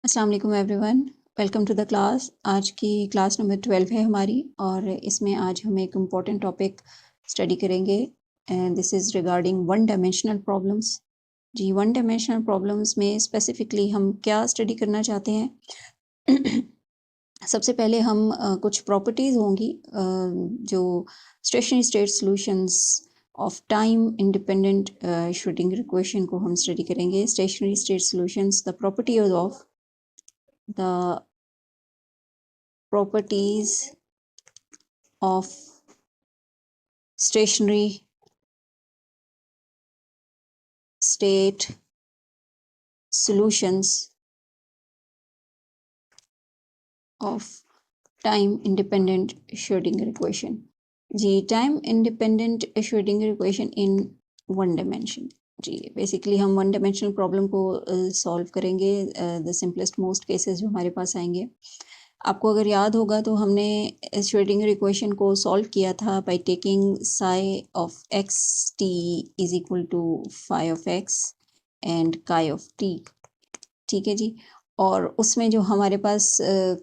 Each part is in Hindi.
अस्सलाम वालेकुम everyone, welcome to the class. आज की क्लास नंबर 12 है हमारी और इसमें आज हम एक इम्पॉर्टेंट टॉपिक स्टडी करेंगे and this is regarding one dimensional problems. जी, वन डायमेंशनल प्रॉब्लम्स में स्पेसिफिकली हम क्या स्टडी करना चाहते हैं। सबसे पहले हम कुछ प्रॉपर्टीज़ होंगी जो stationery state solutions of time independent Schrodinger equation को हम स्टडी करेंगे। Stationery state solutions, the properties of the properties of stationary state solutions of time independent Schrodinger equation। जी, time independent Schrodinger equation in one dimension. जी, बेसिकली हम वन डायमेंशनल प्रॉब्लम को सॉल्व करेंगे। द सिंपलेस्ट मोस्ट केसेस जो हमारे पास आएंगे, आपको अगर याद होगा तो हमने श्रोडिंगर इक्वेशन को सॉल्व किया था by taking psi of x T is equal to phi of x and chi of T. ठीक है जी। और उसमें जो हमारे पास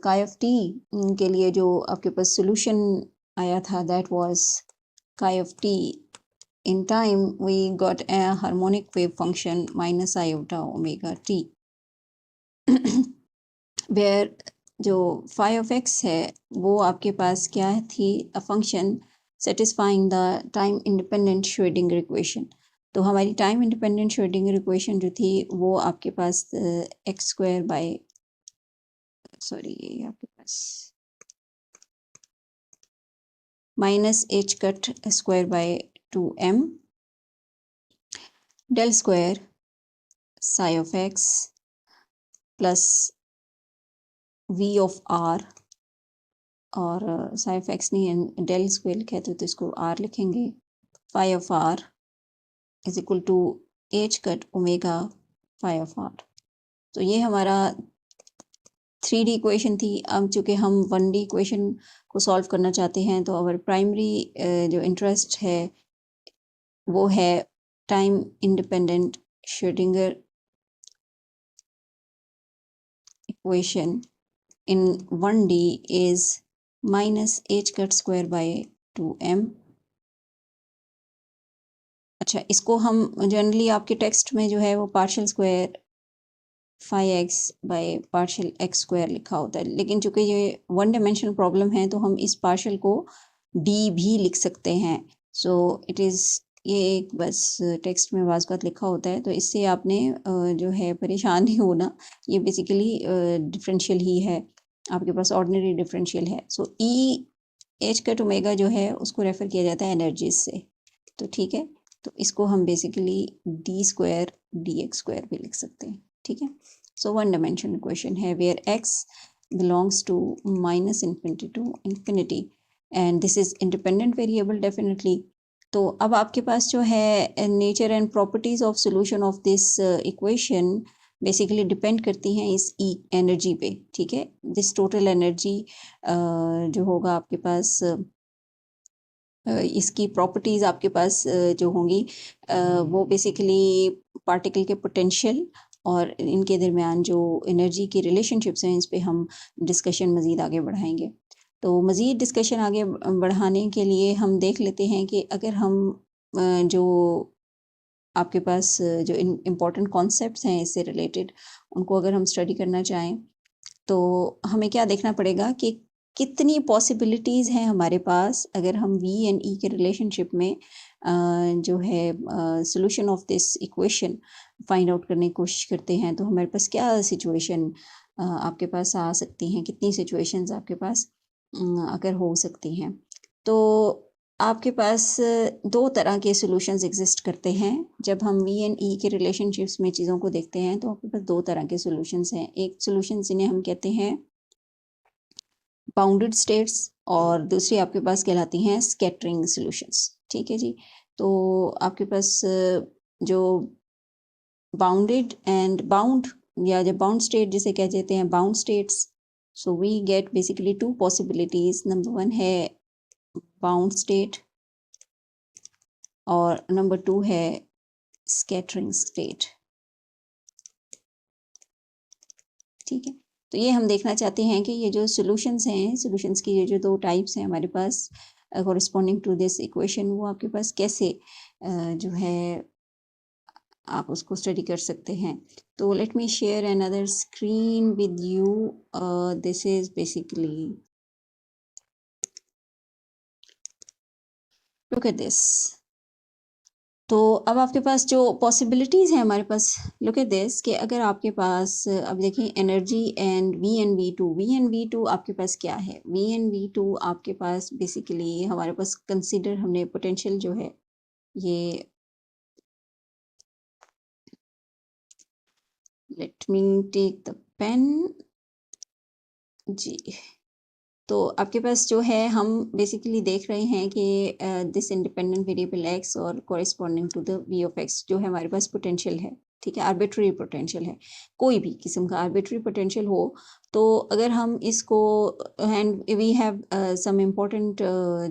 काई ऑफ टी के लिए जो आपके पास सोल्यूशन आया था, दैट वाज काई of T in time we got a harmonic wave function minus iota omega t where जो phi of x है वो आपके पास क्या थी, a function satisfying the time independent Schrodinger equation। तो हमारी टाइम इंडिपेंडेंट श्रोडिंगर इक्वेशन जो थी वो आपके पास एक्स स्क्वायर बाय ये आपके पास minus H cut square by 2m del square psi of X plus V of R, और साई ऑफ एक्स नहीं डेल स्क्वायर लिखा है तो इसको आर लिखेंगे, phi of R is equal to H cut omega phi of R. तो ये हमारा 3D इक्वेशन थी। अब चूँकि हम 1D इक्वेशन को सॉल्व करना चाहते हैं तो अवर प्राइमरी जो इंटरेस्ट है वो है time independent Schrodinger equation in 1D is minus h cut square by 2m। अच्छा, इसको हम जनरली आपके टेक्स्ट में जो है वो partial square phi X by partial X square लिखा होता है, लेकिन चूंकि ये वन डायमेंशनल प्रॉब्लम है तो हम इस पार्शियल को d भी लिख सकते हैं। सो इट इज़ ये एक बस टेक्स्ट में वाज़ लिखा होता है, तो इससे आपने जो है परेशान नहीं होना। ये बेसिकली डिफरेंशियल ही है, आपके पास ऑर्डिनरी डिफरेंशियल है। सो ई एच कट ओमेगा जो है उसको रेफ़र किया जाता है एनर्जीज से। तो ठीक है, तो इसको हम basically D square D X square भी लिख सकते हैं। ठीक है, सो वन डायमेंशनल इक्वेशन है where X belongs to minus infinity to infinity and this is independent variable definitely. तो अब आपके पास जो है nature and properties of solution of this equation basically depend करती हैं इस ई एनर्जी पे। ठीक है, दिस टोटल एनर्जी जो होगा आपके पास इसकी प्रॉपर्टीज आपके पास जो होंगी वो बेसिकली पार्टिकल के पोटेंशियल और इनके दरमियान जो एनर्जी की रिलेशनशिप्स हैं इस पे हम डिस्कशन मज़ीद आगे बढ़ाएंगे। तो मज़ीद डिस्कशन आगे बढ़ाने के लिए हम देख लेते हैं कि अगर हम जो आपके पास जो इम्पोर्टेंट कॉन्सेप्ट्स हैं इससे रिलेटेड उनको अगर हम स्टडी करना चाहें तो हमें क्या देखना पड़ेगा कि कितनी पॉसिबिलिटीज़ हैं हमारे पास अगर हम वी एंड ई के रिलेशनशिप में जो है solution of this equation find out करने की कोशिश करते हैं, तो हमारे पास क्या सिचुएशन आपके पास आ सकती हैं, कितनी सिचुएशंस आपके पास अगर हो सकती हैं। तो आपके पास दो तरह के सॉल्यूशंस एग्जिस्ट करते हैं। जब हम वी एंड ई के रिलेशनशिप्स में चीज़ों को देखते हैं तो आपके पास दो तरह के सॉल्यूशंस हैं। एक सॉल्यूशन जिन्हें हम कहते हैं बाउंडेड स्टेट्स और दूसरी आपके पास कहलाती हैं स्कैटरिंग सॉल्यूशंस। ठीक है जी, तो आपके पास जो बाउंडेड एंड बाउंड या जब बाउंड स्टेट जिसे कह देते हैं bound states, so we get basically two possibilities. Number one है बाउंड स्टेट और नंबर टू है स्कैटरिंग स्टेट। ठीक है। तो ये हम देखना चाहते हैं कि ये जो सॉल्यूशंस हैं, सॉल्यूशंस की ये जो दो टाइप्स हैं हमारे पास कॉरेस्पॉन्डिंग टू दिस इक्वेशन, वो आपके पास कैसे जो है आप उसको स्टडी कर सकते हैं। तो let me share another screen with you. This is basically, look at this. तो अब आपके पास जो पॉसिबिलिटीज़ हैं हमारे पास, लुक एट दिस, कि अगर आपके पास अब देखें energy and V N V two आपके पास क्या है। वी आपके पास बेसिकली हमारे पास कंसीडर हमने पोटेंशियल जो है ये, let me take the pen जी। तो आपके पास जो है हम बेसिकली देख रहे हैं कि दिस इंडिपेंडेंट वेरिएबल एक्स और corresponding to the V of X जो है हमारे पास पोटेंशियल है। ठीक है, आर्बिट्री पोटेंशियल है, कोई भी किस्म का आर्बिट्री पोटेंशियल हो। तो अगर हम इसको, and we have some important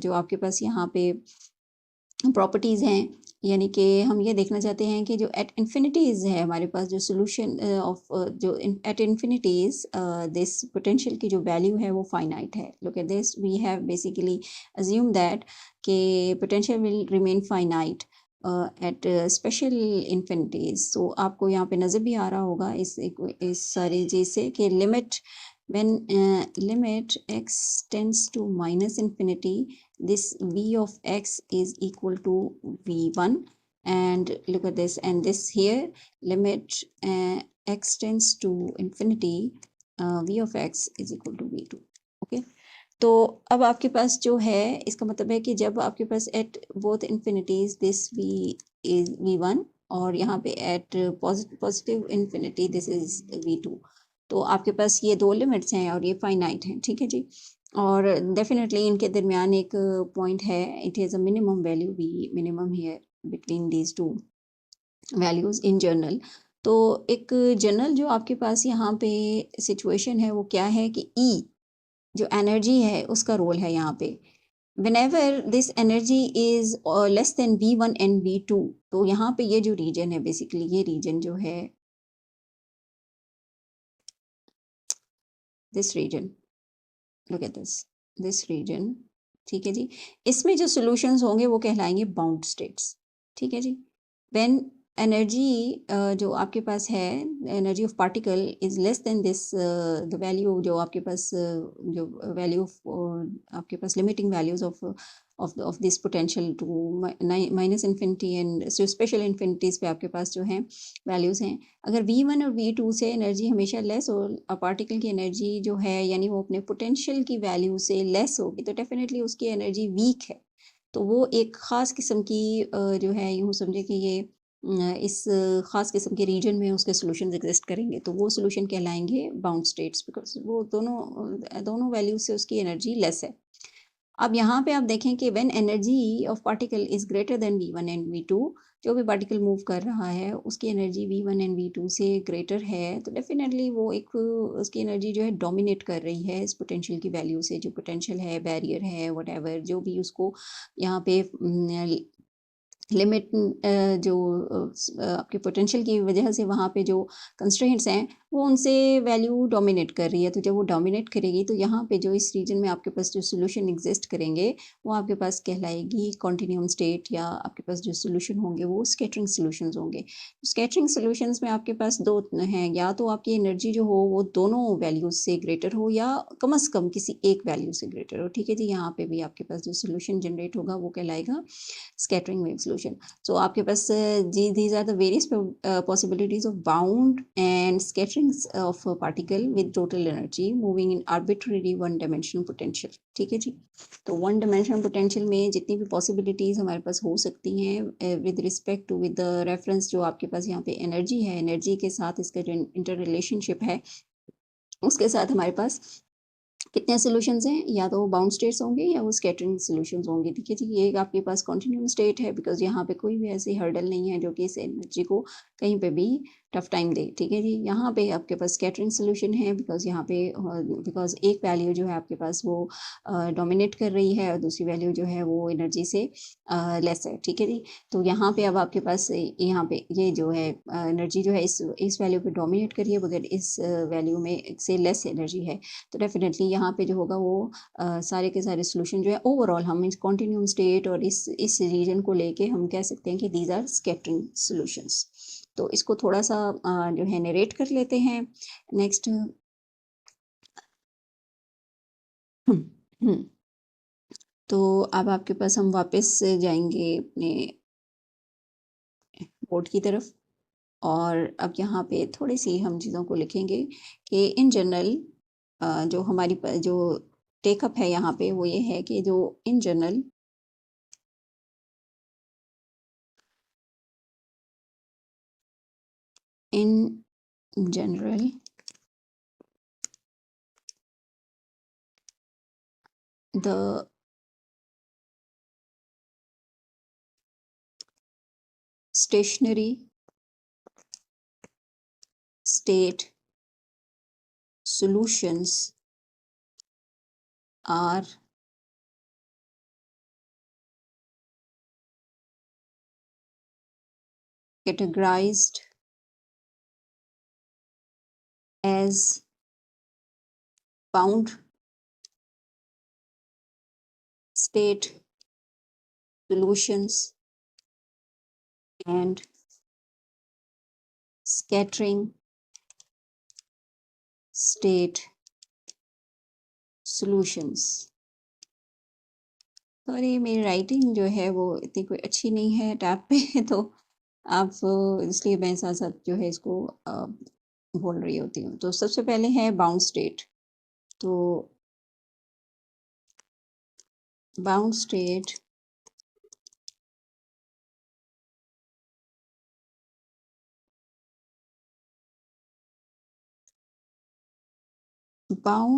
जो आपके पास यहाँ पे प्रॉपर्टीज़ हैं, यानी कि हम ये देखना चाहते हैं कि जो एट इन्फिनिटीज़ है हमारे पास जो सोल्यूशन ऑफ जो एट इन्फिनिटीज़ दिस पोटेंशियल की जो वैल्यू है वो फाइनाइट है। Look at this, we have basically assume that कि potential will remain finite at special infinities. तो आपको यहाँ पे नज़र भी आ रहा होगा इस सारी चीज़ से कि limit when limit x tends to minus infinity, this v of x is equal to v1, and look at this, and this here limit x tends to infinity, v of x is equal to v2. okay, तो अब आपके पास जो है इसका मतलब है कि जब आपके पास at both infinities this v is v1 और यहाँ पे at positive infinity this is v2, तो आपके पास ये दो लिमिट्स हैं और ये फाइनाइट हैं। ठीक है जी, और डेफिनेटली इनके दरमियान एक पॉइंट है, it is a minimum value V minimum here between these two values in general. तो एक जनरल जो आपके पास यहाँ पे सिचुएशन है वो क्या है कि ई जो एनर्जी है उसका रोल है यहाँ पे। whenever this energy is less than v1 and v2, तो यहाँ पे ये जो रीजन है बेसिकली, ये रीजन जो है this region, look at this region. ठीक है जी, इसमें जो सॉल्यूशंस होंगे वो कहलाएंगे बाउंड स्टेट्स। ठीक है जी, व्हेन एनर्जी जो आपके पास है, energy of particle is less than this the value जो आपके पास जो वैल्यू आपके पास limiting values of this potential to minus infinity and special infinities पे आपके पास जो है वैल्यूज हैं। अगर v1 और v2 से एनर्जी हमेशा लेस हो, पार्टिकल की एनर्जी जो है यानी वो अपने पोटेंशियल की वैल्यू से लेस होगी, तो डेफिनेटली उसकी एनर्जी वीक है। तो वो एक ख़ास किस्म की जो है यूँ समझे कि ये इस ख़ास किस्म के रीजन में उसके सॉल्यूशंस एग्जिस्ट करेंगे, तो वो सॉल्यूशन कहलाएंगे बाउंड स्टेट्स, बिकॉज वो दोनों वैल्यू से उसकी एनर्जी लेस है। अब यहाँ पे आप देखें कि when energy of particle is greater then v1 and v2, जो भी पार्टिकल मूव कर रहा है उसकी एनर्जी v1 एंड v2 से ग्रेटर है, तो डेफिनेटली वो एक उसकी एनर्जी जो है डोमिनेट कर रही है इस पोटेंशियल की वैल्यू से। जो पोटेंशियल है, बैरियर है, व्हाटएवर जो भी उसको यहाँ पे लिमिट जो आपके पोटेंशियल की वजह से वहाँ पे जो कंस्ट्रेंट्स हैं वो उनसे वैल्यू डोमिनेट कर रही है। तो जब वो डोमिनेट करेगी तो यहाँ पे जो इस रीजन में आपके पास जो सोल्यूशन एग्जिस्ट करेंगे वो आपके पास कहलाएगी कॉन्टिन्यूम स्टेट, या आपके पास जो सोल्यूशन होंगे वो स्कैटरिंग सोल्यूशंस होंगे। स्कैटरिंग सोल्यूशंस में आपके पास दो हैं, या तो आपकी एनर्जी जो हो वो दोनों वैल्यूज से ग्रेटर हो या कम से कम किसी एक वैल्यू से ग्रेटर हो। ठीक है जी, यहाँ पे भी आपके पास जो सोल्यूशन जनरेट होगा वो कहलाएगा स्कैटरिंग वेव सोल्यूशन। सो आपके पास जी these are the various possibilities of bound and scattering of a particle with total energy moving in arbitrary one dimensional potential। ठीक है जी, तो वन डिमेंशनल पोटेंशियल में जितनी भी पॉसिबिलिटीज़ हमारे पास हो सकती हैं with respect to with the reference जो आपके पास यहाँ पे एनर्जी है, एनर्जी के साथ इसका जो इंटर रिलेशनशिप है उसके साथ हमारे पास कितने सॉल्यूशंस हैं, या तो वो बाउंड स्टेट्स होंगे या वो स्कैटरिंग सॉल्यूशंस होंगे। ठीक है जी, ये आपके पास कॉन्टिन्यूम स्टेट है बिकॉज यहाँ पे कोई भी ऐसी हर्डल नहीं है जो कि इस एनर्जी को कहीं पे भी टफ टाइम दे, ठीक है जी। यहाँ पे आपके पास स्कैटरिंग सोल्यूशन है, बिकॉज यहाँ पे बिकॉज एक वैल्यू जो है आपके पास वो डोमिनेट कर रही है और दूसरी वैल्यू जो है वो एनर्जी से लेस है, ठीक है जी। तो यहाँ पे अब आपके पास यहाँ पे ये जो है एनर्जी जो है इस वैल्यू पे डोमिनेट कर रही है, बगैर इस वैल्यू में से लेस एनर्जी है। तो डेफिनेटली यहाँ पे जो होगा वो सारे के सारे सोल्यूशन जो है ओवरऑल हम इस कॉन्टिन्यूम स्टेट और इस रीजन को लेके हम कह सकते हैं कि दीज आर स्कैटरिंग सोल्यूशंस। तो इसको थोड़ा सा जो है नरेट कर लेते हैं। नेक्स्ट तो अब आपके पास हम वापस जाएंगे अपने बोर्ड की तरफ, और अब यहाँ पे थोड़ी सी हम चीज़ों को लिखेंगे कि इन जनरल जो हमारी जो टेकअप है यहाँ पे वो ये है कि जो in general the stationary state solutions are categorized as bound state solutions and scattering state solutions। Sorry मेरी राइटिंग जो है वो इतनी कोई अच्छी नहीं है टैब पे तो आप इसलिए मैं साथ साथ जो है इसको बोल रही होती हूँ। तो सबसे पहले है बाउंड स्टेट। तो bound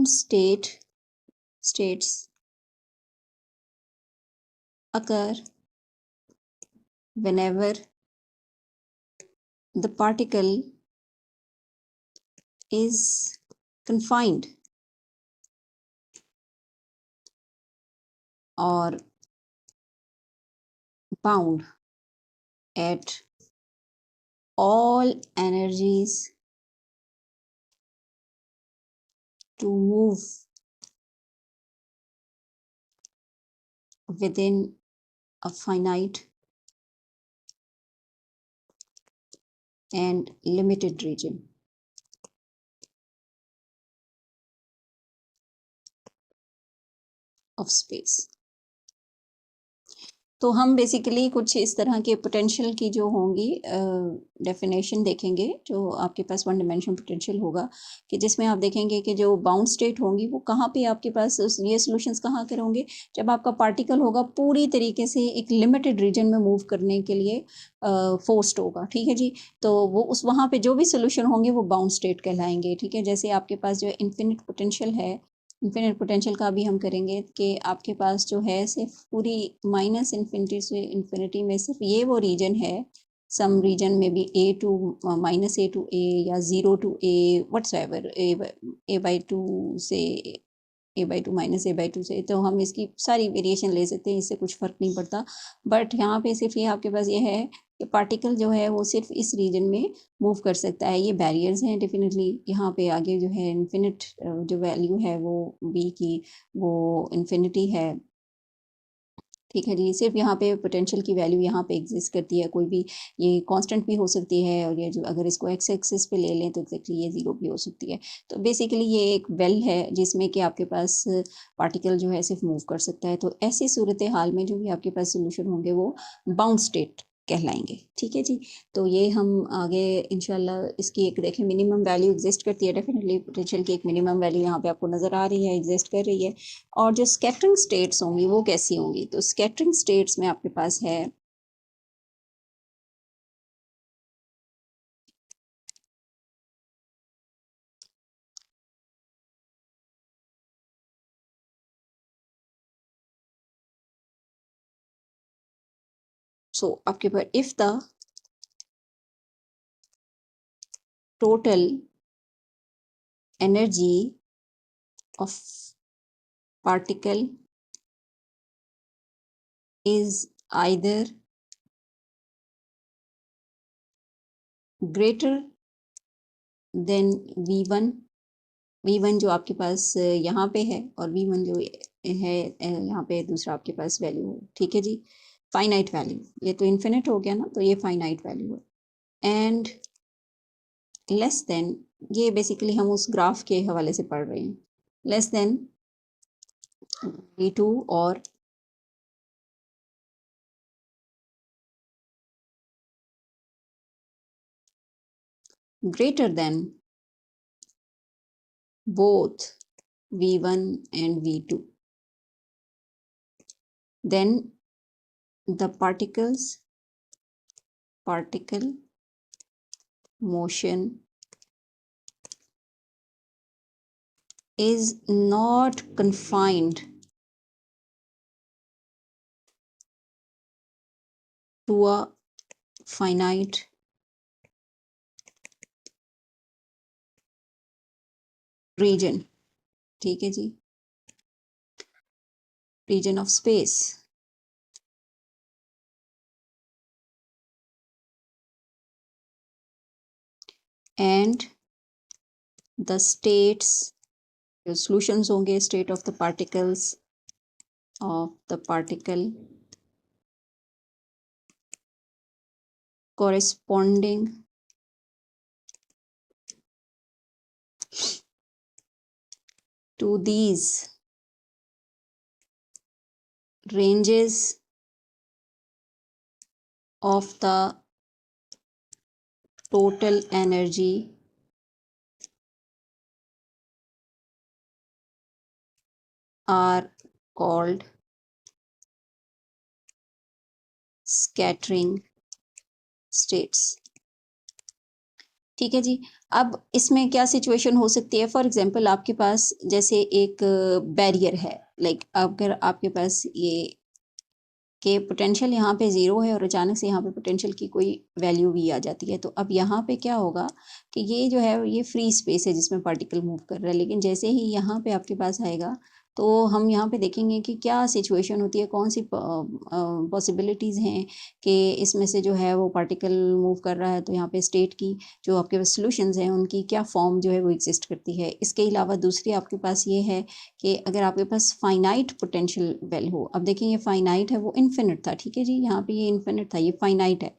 state states occur whenever the particle is confined or bound at all energies to move within a finite and limited region of space। तो हम बेसिकली कुछ इस तरह के पोटेंशियल की जो होंगी डेफिनेशन देखेंगे, जो आपके पास वन डिमेंशन पोटेंशियल होगा, कि जिसमें आप देखेंगे कि जो बाउंड स्टेट होंगी वो कहाँ पे आपके पास ये सॉल्यूशंस कहाँ के होंगे, जब आपका पार्टिकल होगा पूरी तरीके से एक लिमिटेड रीजन में मूव करने के लिए फोर्स्ड होगा, ठीक है जी। तो वो उस वहाँ पे जो भी सोल्यूशन होंगे वो बाउंड स्टेट कहलाएंगे, ठीक है। जैसे आपके पास जो इन्फिनिट पोटेंशियल है, इन्फिनिट पोटेंशियल का भी हम करेंगे कि आपके पास जो है सिर्फ पूरी माइनस इन्फिनिटी से इन्फिनिटी में सिर्फ ये वो रीजन है, सम रीजन में भी A to minus A to A या zero to A whatsoever A by two से A by two minus A by two से, तो हम इसकी सारी वेरिएशन ले सकते हैं, इससे कुछ फ़र्क नहीं पड़ता। बट यहाँ पे सिर्फ ये आपके पास ये है कि पार्टिकल जो है वो सिर्फ इस रीजन में मूव कर सकता है। ये बैरियर्स हैं डेफिनेटली। यहाँ पे आगे जो है इन्फिनिट जो वैल्यू है वो बी की वो इन्फिनिटी है, ठीक है जी। सिर्फ यहाँ पे पोटेंशियल की वैल्यू यहाँ पे एग्जिस्ट करती है, कोई भी ये कांस्टेंट भी हो सकती है, और ये जो अगर इसको एक्स एक्सिस पे ले लें तो एक्जैक्टली ये ज़ीरो भी हो सकती है। तो बेसिकली ये एक वेल है जिसमें कि आपके पास पार्टिकल जो है सिर्फ मूव कर सकता है। तो ऐसी सूरत हाल में जो भी आपके पास सोल्यूशन होंगे वो बाउंड स्टेट कहलाएंगे, ठीक है जी। तो ये हम आगे इंशाल्लाह इसकी एक देखें, मिनिमम वैल्यू एग्जिस्ट करती है डेफिनेटली, पोटेंशियल की एक मिनिमम वैल्यू यहाँ पे आपको नज़र आ रही है, एग्जिस्ट कर रही है। और जो स्कैटरिंग स्टेट्स होंगी वो कैसी होंगी, तो स्कैटरिंग स्टेट्स में आपके पास है आपके पास if the total energy of particle is either greater than V1, V1 जो आपके पास यहाँ पे है और V1 जो है यहाँ पे दूसरा आपके पास वैल्यू है, ठीक है जी। फाइनाइट वैल्यू, ये तो इन्फिनिट हो गया ना, तो ये फाइनाइट वैल्यू है। एंड लेस देन, ये बेसिकली हम उस ग्राफ के हवाले से पढ़ रहे हैं, लेस देन V2 और greater than both V1 and V2, then the particle motion is not confined to a finite region, ठीक है जी, region of space, and the states, जो solutions होंगे state of the particles of the particle corresponding to these ranges of the total energy are called scattering states, ठीक है जी। अब इसमें क्या सिचुएशन हो सकती है, फॉर एग्जांपल आपके पास जैसे एक बैरियर है, लाइक अगर आपके पास ये कि पोटेंशियल यहाँ पे ज़ीरो है और अचानक से यहाँ पे पोटेंशियल की कोई वैल्यू भी आ जाती है, तो अब यहाँ पे क्या होगा कि ये जो है ये फ्री स्पेस है जिसमें पार्टिकल मूव कर रहा है, लेकिन जैसे ही यहाँ पे आपके पास आएगा तो हम यहाँ पे देखेंगे कि क्या सिचुएशन होती है, कौन सी पॉसिबिलिटीज़ हैं कि इसमें से जो है वो पार्टिकल मूव कर रहा है, तो यहाँ पे स्टेट की जो आपके पास सोल्यूशंस हैं उनकी क्या फॉर्म जो है वो एग्जिस्ट करती है। इसके अलावा दूसरी आपके पास ये है कि अगर आपके पास फाइनाइट पोटेंशियल वेल हो, अब देखिए ये फाइनाइट है, वो इन्फिनिट था, ठीक है जी, यहाँ पे ये इन्फिनिट था, ये फाइनाइट है,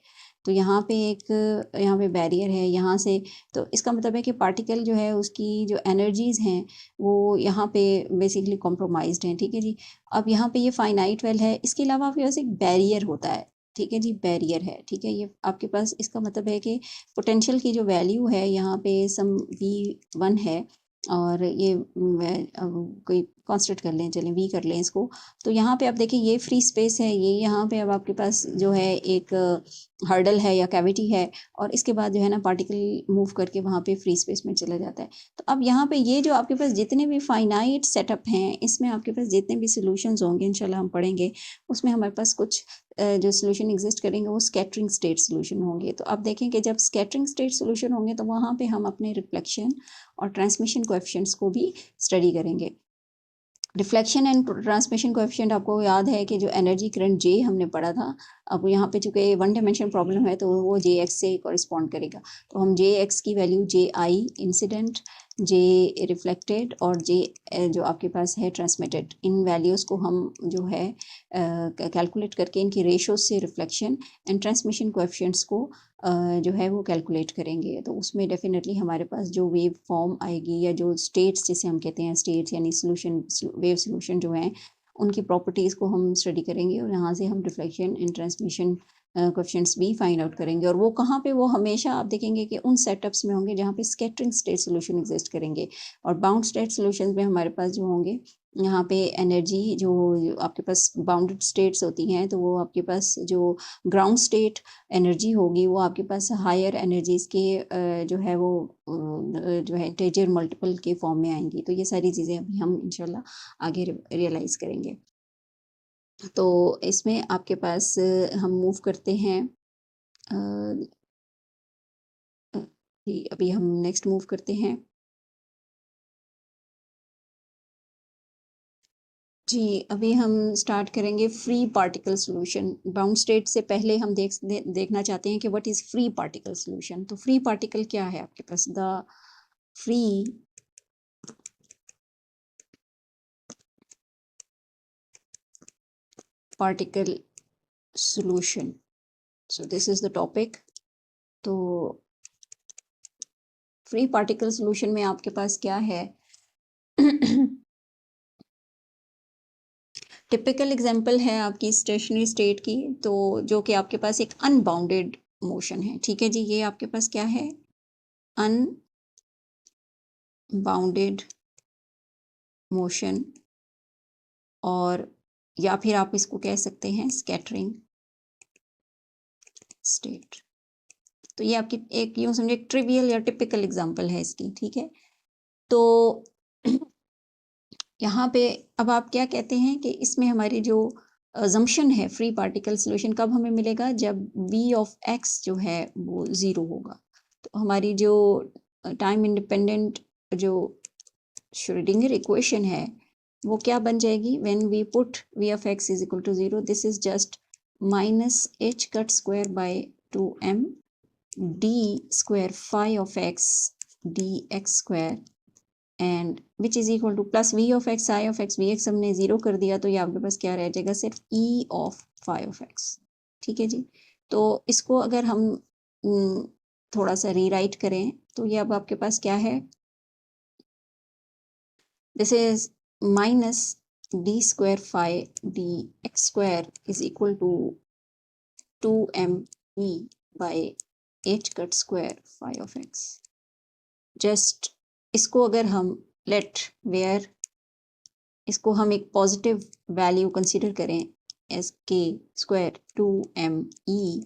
तो यहाँ पे एक यहाँ पे बैरियर है यहाँ से, तो इसका मतलब है कि पार्टिकल जो है उसकी जो एनर्जीज़ हैं वो यहाँ पे बेसिकली कॉम्प्रोमाइज्ड हैं, ठीक है जी। अब यहाँ पे ये फाइनाइट वेल है, इसके अलावा आपके पास एक बैरियर होता है, ठीक है जी, बैरियर है, ठीक है, ये आपके पास इसका मतलब है कि पोटेंशियल की जो वैल्यू है यहाँ पे सम V1 है और ये कोई कांस्टेंट कर लें, चलें V कर लें इसको, तो यहाँ पे आप देखिए ये फ्री स्पेस है, ये यहाँ पे अब आपके पास जो है एक हर्डल है या कैविटी है और इसके बाद जो है ना पार्टिकल मूव करके वहाँ पे फ्री स्पेस में चला जाता है। तो अब यहाँ पे ये जो आपके पास जितने भी फाइनाइट सेटअप हैं, इसमें आपके पास जितने भी सॉल्यूशंस होंगे इंशाल्लाह हम पढ़ेंगे, उसमें हमारे पास कुछ जो सोल्यूशन एग्जिस्ट करेंगे वो स्कैटरिंग स्टेट सोल्यूशन होंगे। तो आप देखें कि जब स्कैटरिंग स्टेट सोल्यूशन होंगे तो वहाँ पे हम अपने रिफ्लेक्शन और ट्रांसमिशन कोएफिशिएंट्स को भी स्टडी करेंगे। रिफ्लेक्शन एंड ट्रांसमिशन कोएफिशिएंट आपको याद है कि जो एनर्जी करंट जे हमने पढ़ा था, अब यहाँ पे चूंकि वन डायमेंशन प्रॉब्लम है तो वो जे एक्स से कॉरिस्पॉन्ड करेगा, तो हम जे एक्स की वैल्यू जे आई इंसिडेंट, जे रिफ्लेक्टेड और जे जो आपके पास है ट्रांसमिटेड, इन वैल्यूज़ को हम जो है कैलकुलेट करके इनकी रेशोज से रिफ्लेक्शन एंड ट्रांसमिशन कोएफिशिएंट्स को जो है वो कैलकुलेट करेंगे। तो उसमें डेफिनेटली हमारे पास जो वेव फॉर्म आएगी या जो स्टेट्स जिसे हम कहते हैं स्टेट्स यानी सोल्यूशन वेव सोल्यूशन जो हैं उनकी प्रॉपर्टीज़ को हम स्टडी करेंगे और यहाँ से हम रिफ्लेक्शन एंड ट्रांसमिशन कोएफिशिएंट्स भी फाइंड आउट करेंगे। और वो कहाँ पे, वो हमेशा आप देखेंगे कि उन सेटअप्स में होंगे जहाँ पे स्कैटरिंग स्टेट सोल्यूशन एग्जिस्ट करेंगे, और बाउंड स्टेट सोल्यूशन में हमारे पास जो होंगे यहाँ पे एनर्जी जो आपके पास बाउंडेड स्टेट्स होती हैं, तो वो आपके पास जो ग्राउंड स्टेट एनर्जी होगी वो आपके पास हायर एनर्जीज़ के जो है वो जो है इंटीजर मल्टीपल के फॉर्म में आएंगी। तो ये सारी चीज़ें अभी हम इंशाल्लाह आगे रियलाइज़ करेंगे। तो इसमें आपके पास हम मूव करते हैं जी, अभी हम नेक्स्ट मूव करते हैं। जी, अभी हम स्टार्ट करेंगे free particle solution. Bound state से पहले हम देखना चाहते हैं कि what is free particle solution. तो फ्री पार्टिकल क्या है आपके पास? The free particle solution, so this is the topic. तो फ्री पार्टिकल सॉल्यूशन में आपके पास क्या है? टिपिकल एग्जांपल है आपकी स्टेशनरी स्टेट की, तो जो कि आपके पास एक अनबाउंडेड मोशन है। ठीक है जी, ये आपके पास क्या है? अनबाउंडेड मोशन, और या फिर आप इसको कह सकते हैं स्कैटरिंग स्टेट। तो ये आपकी एक यूं समझे ट्रिवियल या टिपिकल एग्जांपल है इसकी। ठीक है, तो यहाँ पे अब आप क्या कहते हैं कि इसमें हमारी जो अजम्पशन है फ्री पार्टिकल सॉल्यूशन कब हमें मिलेगा? जब v ऑफ x जो है वो 0 होगा। तो हमारी जो टाइम इंडिपेंडेंट जो श्रोडिंगर इक्वेशन है वो क्या बन जाएगी? When we put v of x is equal to 0, this is just minus h cut square by 2m d square phi of x dx square and which is equal to plus v of x I of x। vx हमने 0 कर दिया तो ये आपके पास क्या रह जाएगा? सिर्फ e of phi of x। ठीक है जी, तो इसको अगर हम थोड़ा सा रीराइट करें तो ये अब आपके पास क्या है? This is minus D square phi D X square is equal to 2me by h cut square phi of x। Just इसको अगर हम लेट वेयर इसको हम एक पॉजिटिव वैल्यू कंसीडर करें as K square 2me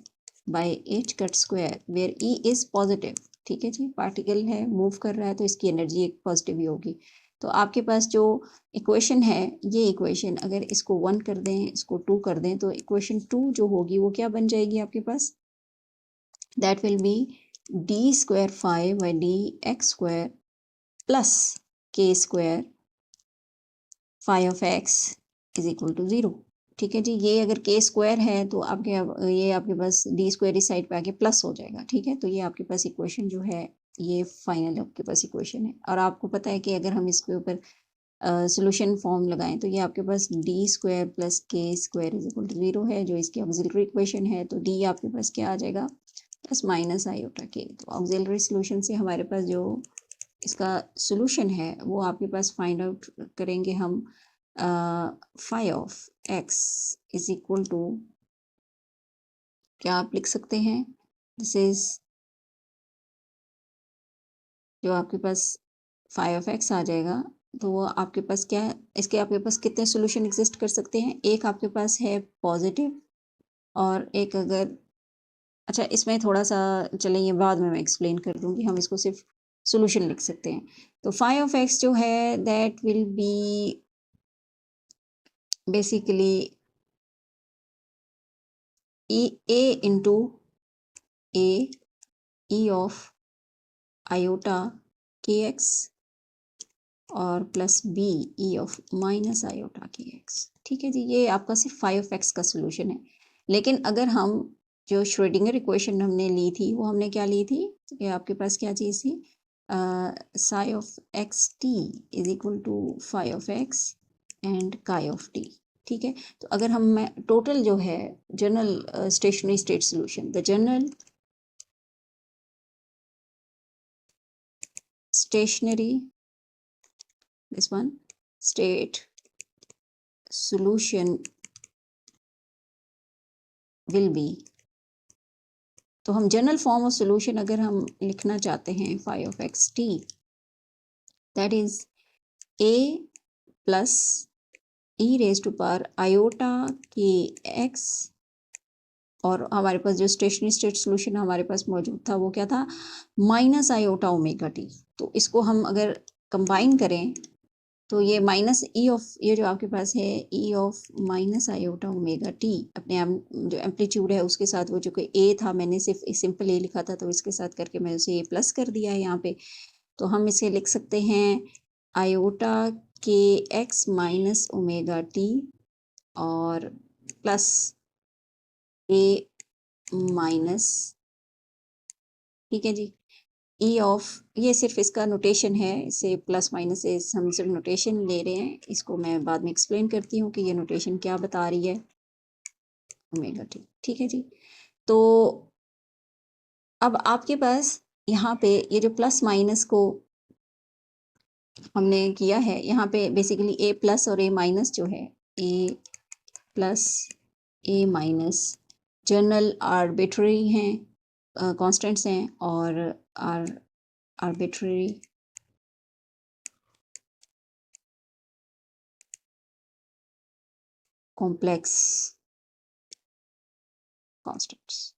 by h cut square where e is positive. ठीक है जी, पार्टिकल है, मूव कर रहा है, तो इसकी एनर्जी एक पॉजिटिव ही होगी। तो आपके पास जो इक्वेशन है, ये इक्वेशन अगर इसको 1 कर दें, इसको 2 कर दें, तो इक्वेशन 2 जो होगी वो क्या बन जाएगी आपके पास? That will be D square phi by D X square plus K square phi of X is equal to 0। ठीक है जी, ये अगर के स्क्वायर है तो आपके ये आपके पास डी स्क्वायर इस साइड पे आके प्लस हो जाएगा। ठीक है, तो ये आपके पास इक्वेशन जो है ये फाइनल आपके पास इक्वेशन है। और आपको पता है कि अगर हम इसके ऊपर सोल्यूशन फॉर्म लगाएं तो ये आपके पास D square plus K square is equal to 0 है, जो इसकी ऑक्सिलरी इक्वेशन है। तो डी आपके पास क्या आ जाएगा? प्लस माइनस आयोटा के। तो ऑक्सिलरी सोल्यूशन से हमारे पास जो इसका सोल्यूशन है वो आपके पास फाइंड आउट करेंगे हम। Phi of X is equal to क्या आप लिख सकते हैं? दिस इज जो आपके पास फाई ऑफ एक्स आ जाएगा, तो वो आपके पास क्या है? इसके आपके पास कितने सोल्यूशन एग्जिस्ट कर सकते हैं? एक आपके पास है पॉजिटिव और एक अगर अच्छा इसमें थोड़ा सा चलिए बाद में मैं एक्सप्लेन कर दूंगी, हम इसको सिर्फ सोल्यूशन लिख सकते हैं। तो फाई ऑफ एक्स जो है that will be basically A into e of iota के एक्स और plus B e of minus iota के एक्स। ठीक है जी, ये आपका सिर्फ फाई ऑफ एक्स का सोल्यूशन है। लेकिन अगर हम जो श्रोडिंगर इक्वेशन हमने ली थी वो हमने क्या ली थी? ये आपके पास क्या चीज़ थी? Psi of x T is equal to phi of x and chi of T. ठीक है, तो अगर हम टोटल जो है general stationary state solution, the general stationary this one state solution will be, तो हम जनरल फॉर्म ऑफ सॉल्यूशन अगर हम लिखना चाहते हैं phi of x t that is a plus e raise to power iota के एक्स, और हमारे पास जो स्टेशनरी स्टेट सोल्यूशन हमारे पास मौजूद था वो क्या था? Minus iota omega T. तो इसको हम अगर कंबाइन करें तो ये माइनस ई ऑफ, ये जो आपके पास है ई of minus iota omega T, अपने जो एम्पलीट्यूड है उसके साथ, वो जो कि ए था मैंने सिर्फ सिंपल ए लिखा था, तो इसके साथ करके मैं उसे ए प्लस कर दिया है यहाँ पे। तो हम इसे लिख सकते हैं आयोटा के एक्स माइनस ओमेगा टी और प्लस ए माइनस, ठीक है जी, ई ऑफ, ये सिर्फ इसका नोटेशन है, इसे प्लस माइनस से हम सिर्फ नोटेशन ले रहे हैं, इसको मैं बाद में एक्सप्लेन करती हूँ कि ये नोटेशन क्या बता रही है ओमेगा टी, ठीक है जी। तो अब आपके पास यहाँ पे ये जो प्लस माइनस को हमने किया है, यहाँ पे बेसिकली ए प्लस और ए माइनस जो है, ए प्लस ए माइनस जनरल आर्बिट्ररी हैं, कांस्टेंट्स हैं, और आर्बिट्ररी कॉम्प्लेक्स कांस्टेंट्स,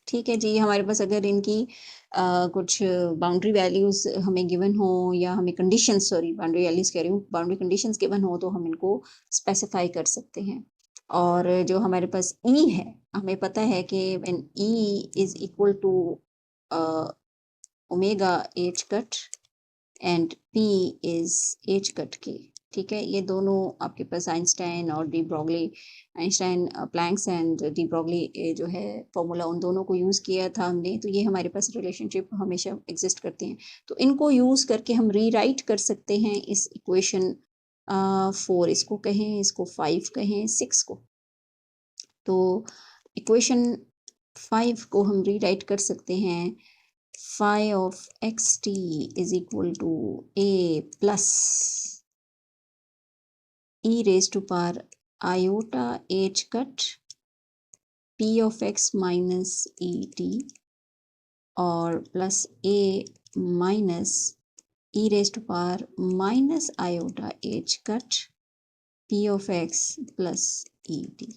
ठीक है जी। हमारे पास अगर इनकी कुछ बाउंड्री वैल्यूज हमें गिवन हो, या हमें कंडीशंस, सॉरी बाउंड्री वैल्यूज कह रही हूँ, बाउंड्री कंडीशंस गिवन हो, तो हम इनको स्पेसिफाई कर सकते हैं। और जो हमारे पास ई है, हमें पता है कि when E is equal to omega h cut and p is h cut k, ठीक है। ये दोनों आपके पास आइंस्टाइन और de Broglie, Einstein Planck's and de Broglie जो है फॉर्मूला, उन दोनों को यूज़ किया था हमने, तो ये हमारे पास रिलेशनशिप हमेशा एग्जिस्ट करते हैं। तो इनको यूज़ करके हम रीराइट कर सकते हैं इस इक्वेशन 4, इसको कहें, इसको 5 कहें, 6 को। तो इक्वेशन 5 को हम रीराइट कर सकते हैं, phi of xt is equal to a plus e raised to power iota h cut p of x minus et और plus a minus e raised to power minus iota h cut p of x plus et,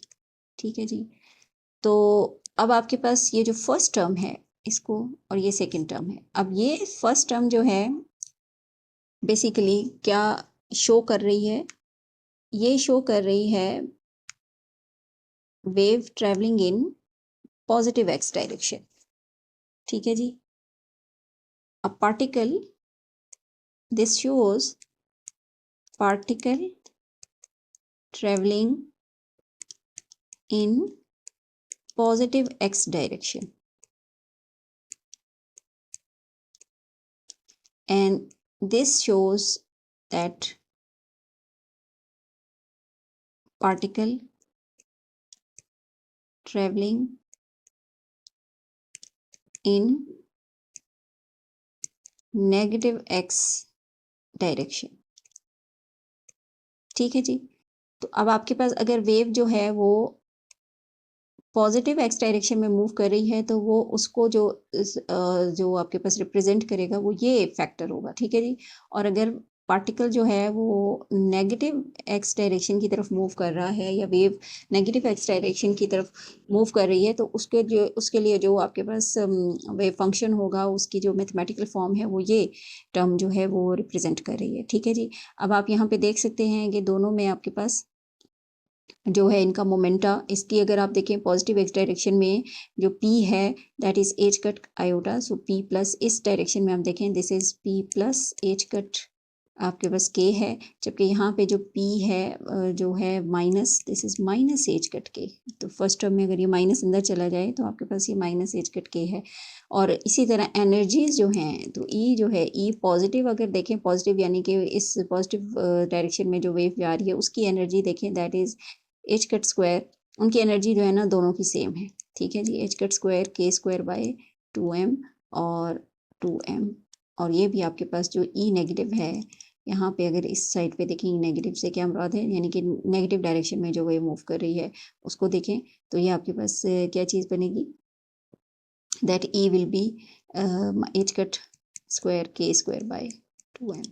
ठीक है जी। तो अब आपके पास ये जो फर्स्ट टर्म है इसको, और ये सेकंड टर्म है। अब ये फर्स्ट टर्म जो है बेसिकली क्या शो कर रही है, ये शो कर रही है wave travelling in positive X direction, ठीक है जी। A particle, this shows particle travelling in positive X direction, and this shows that particle traveling in negative x direction, ठीक है जी। तो अब आपके पास अगर वेव जो है वो पॉजिटिव एक्स डायरेक्शन में मूव कर रही है, तो वो उसको जो आपके पास रिप्रेजेंट करेगा वो ये फैक्टर होगा, ठीक है जी। और अगर पार्टिकल जो है वो नेगेटिव एक्स डायरेक्शन की तरफ मूव कर रहा है, या वेव नेगेटिव एक्स डायरेक्शन की तरफ मूव कर रही है, तो उसके लिए जो आपके पास वेव फंक्शन होगा, उसकी जो मैथमेटिकल फॉर्म है, वो ये टर्म जो है वो रिप्रेजेंट कर रही है, ठीक है जी। अब आप यहाँ पे देख सकते हैं कि दोनों में आपके पास जो है इनका मोमेंटा, इसकी अगर आप देखें पॉजिटिव एक्स डायरेक्शन में जो p है that is h cut iota, so p plus, इस डायरेक्शन में आप देखें this is p plus H cut आपके पास k है, जबकि यहाँ पे जो p है जो है minus, this is minus H cut k। तो फर्स्ट टर्म में अगर ये माइनस अंदर चला जाए तो आपके पास ये माइनस एच कट k है। और इसी तरह एनर्जीज जो हैं, तो E जो है, E पॉजिटिव अगर देखें, पॉजिटिव यानी कि इस पॉजिटिव डायरेक्शन में जो वेव जा रही है उसकी एनर्जी देखें, that is h cut square, उनकी एनर्जी जो है ना दोनों की सेम है, ठीक है जी। एच कट स्क्वायर के स्क्वायर बाय 2m और 2m, और ये भी आपके पास जो ई नेगेटिव है, यहाँ पे अगर इस साइड पे देखें, नेगेटिव से क्या मुराद है, यानी कि नेगेटिव डायरेक्शन में जो वेव मूव कर रही है उसको देखें, तो ये आपके पास क्या चीज़ बनेगी, that E will be H cut square के स्क्वायर बाय 2m।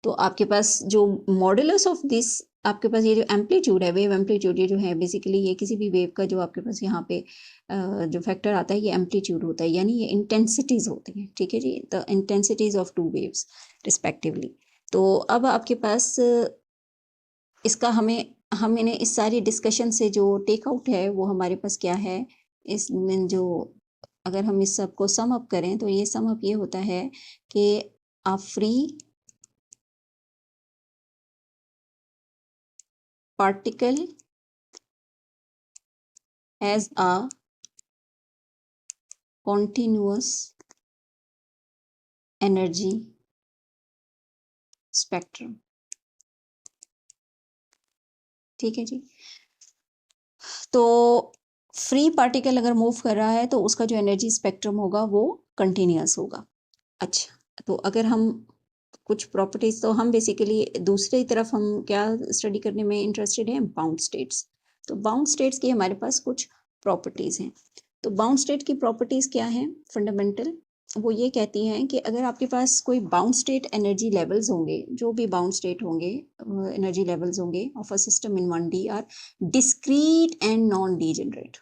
तो आपके पास जो मॉडुलस ऑफ दिस, आपके पास ये जो एम्पलीट्यूड है, वेव एम्पलीट्यूड, ये जो है बेसिकली ये किसी भी वेव का जो आपके पास यहाँ पे जो फैक्टर आता है, ये एम्पलीट्यूड होता है, यानी ये इंटेंसिटीज होती हैं, ठीक है जी। The intensities of two waves respectively. तो अब आपके पास इसका हमने इस सारी डिस्कशन से जो टेक आउट है वो हमारे पास क्या है, इसमें जो अगर हम इस सब को सम अप करें तो ये सम अप ये होता है कि a free particle has a continuous energy spectrum। ठीक है जी। तो फ्री पार्टिकल अगर मूव कर रहा है तो उसका जो एनर्जी स्पेक्ट्रम होगा वो कंटिन्यूअस होगा। अच्छा, तो अगर हम कुछ प्रॉपर्टीज, तो हम बेसिकली दूसरी तरफ हम क्या स्टडी करने में इंटरेस्टेड हैं, बाउंड स्टेट्स। तो बाउंड स्टेट्स की हमारे पास कुछ प्रॉपर्टीज हैं। तो बाउंड स्टेट की प्रॉपर्टीज क्या हैं फंडामेंटल, वो ये कहती हैं कि अगर आपके पास कोई बाउंड स्टेट एनर्जी लेवल्स होंगे, जो भी बाउंड स्टेट होंगे एनर्जी लेवल्स होंगे of a system in 1D are discrete and non degenerate.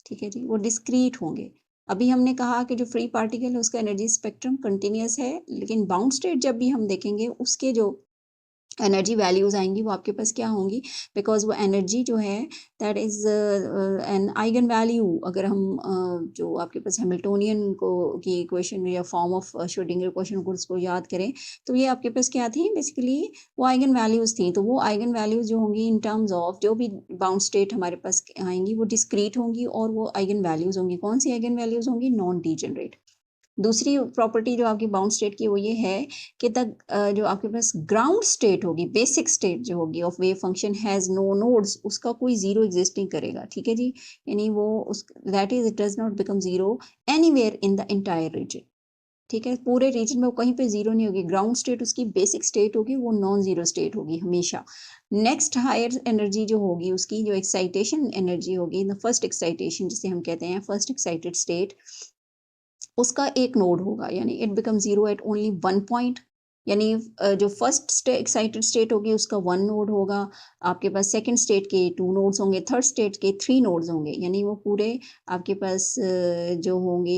ठीक है जी, वो डिस्क्रीट होंगे। अभी हमने कहा कि जो फ्री पार्टिकल है उसका एनर्जी स्पेक्ट्रम कंटिन्यूअस है, लेकिन बाउंड स्टेट जब भी हम देखेंगे उसके जो एनर्जी वैल्यूज आएंगी वो आपके पास क्या होंगी, बिकॉज वो एनर्जी जो है that is an eigen value. अगर हम जो आपके पास हैमिल्टोनियन को की इक्वेशन या फॉर्म ऑफ श्रोडिंगर इक्वेशन को उसको याद करें तो ये आपके पास क्या थी, बेसिकली वो आइगन वैल्यूज थी। तो वो आइगन वैल्यूज जो होंगी इन टर्म्स ऑफ जो भी बाउंड स्टेट हमारे पास आएंगी वो डिस्क्रीट होंगी, और वो आइगन वैल्यूज होंगी। कौन सी आइगन वैल्यूज होंगी, नॉन डीजेनरेट। दूसरी प्रॉपर्टी जो आपकी बाउंड स्टेट की वो ये है कि तक जो आपके पास ग्राउंड स्टेट होगी, बेसिक स्टेट जो होगी of wave function has no nodes, उसका कोई जीरो एग्जिस्टिंग करेगा। ठीक है जी, यानी वो उस that is it does not become zero anywhere in the entire region. ठीक है, पूरे रीजन में वो कहीं पे जीरो नहीं होगी। ग्राउंड स्टेट उसकी बेसिक स्टेट होगी, वो नॉन जीरो स्टेट होगी हमेशा। नेक्स्ट हायर एनर्जी जो होगी उसकी जो एक्साइटेशन एनर्जी होगी, द फर्स्ट एक्साइटेशन जिसे हम कहते हैं फर्स्ट एक्साइटेड स्टेट, उसका एक नोड होगा, यानी it become zero at only one point. यानी जो फर्स्ट एक्साइटेड स्टेट होगी उसका वन नोड होगा, आपके पास सेकंड स्टेट के टू नोड्स होंगे, थर्ड स्टेट के थ्री नोड्स होंगे। यानी वो पूरे आपके पास जो होंगे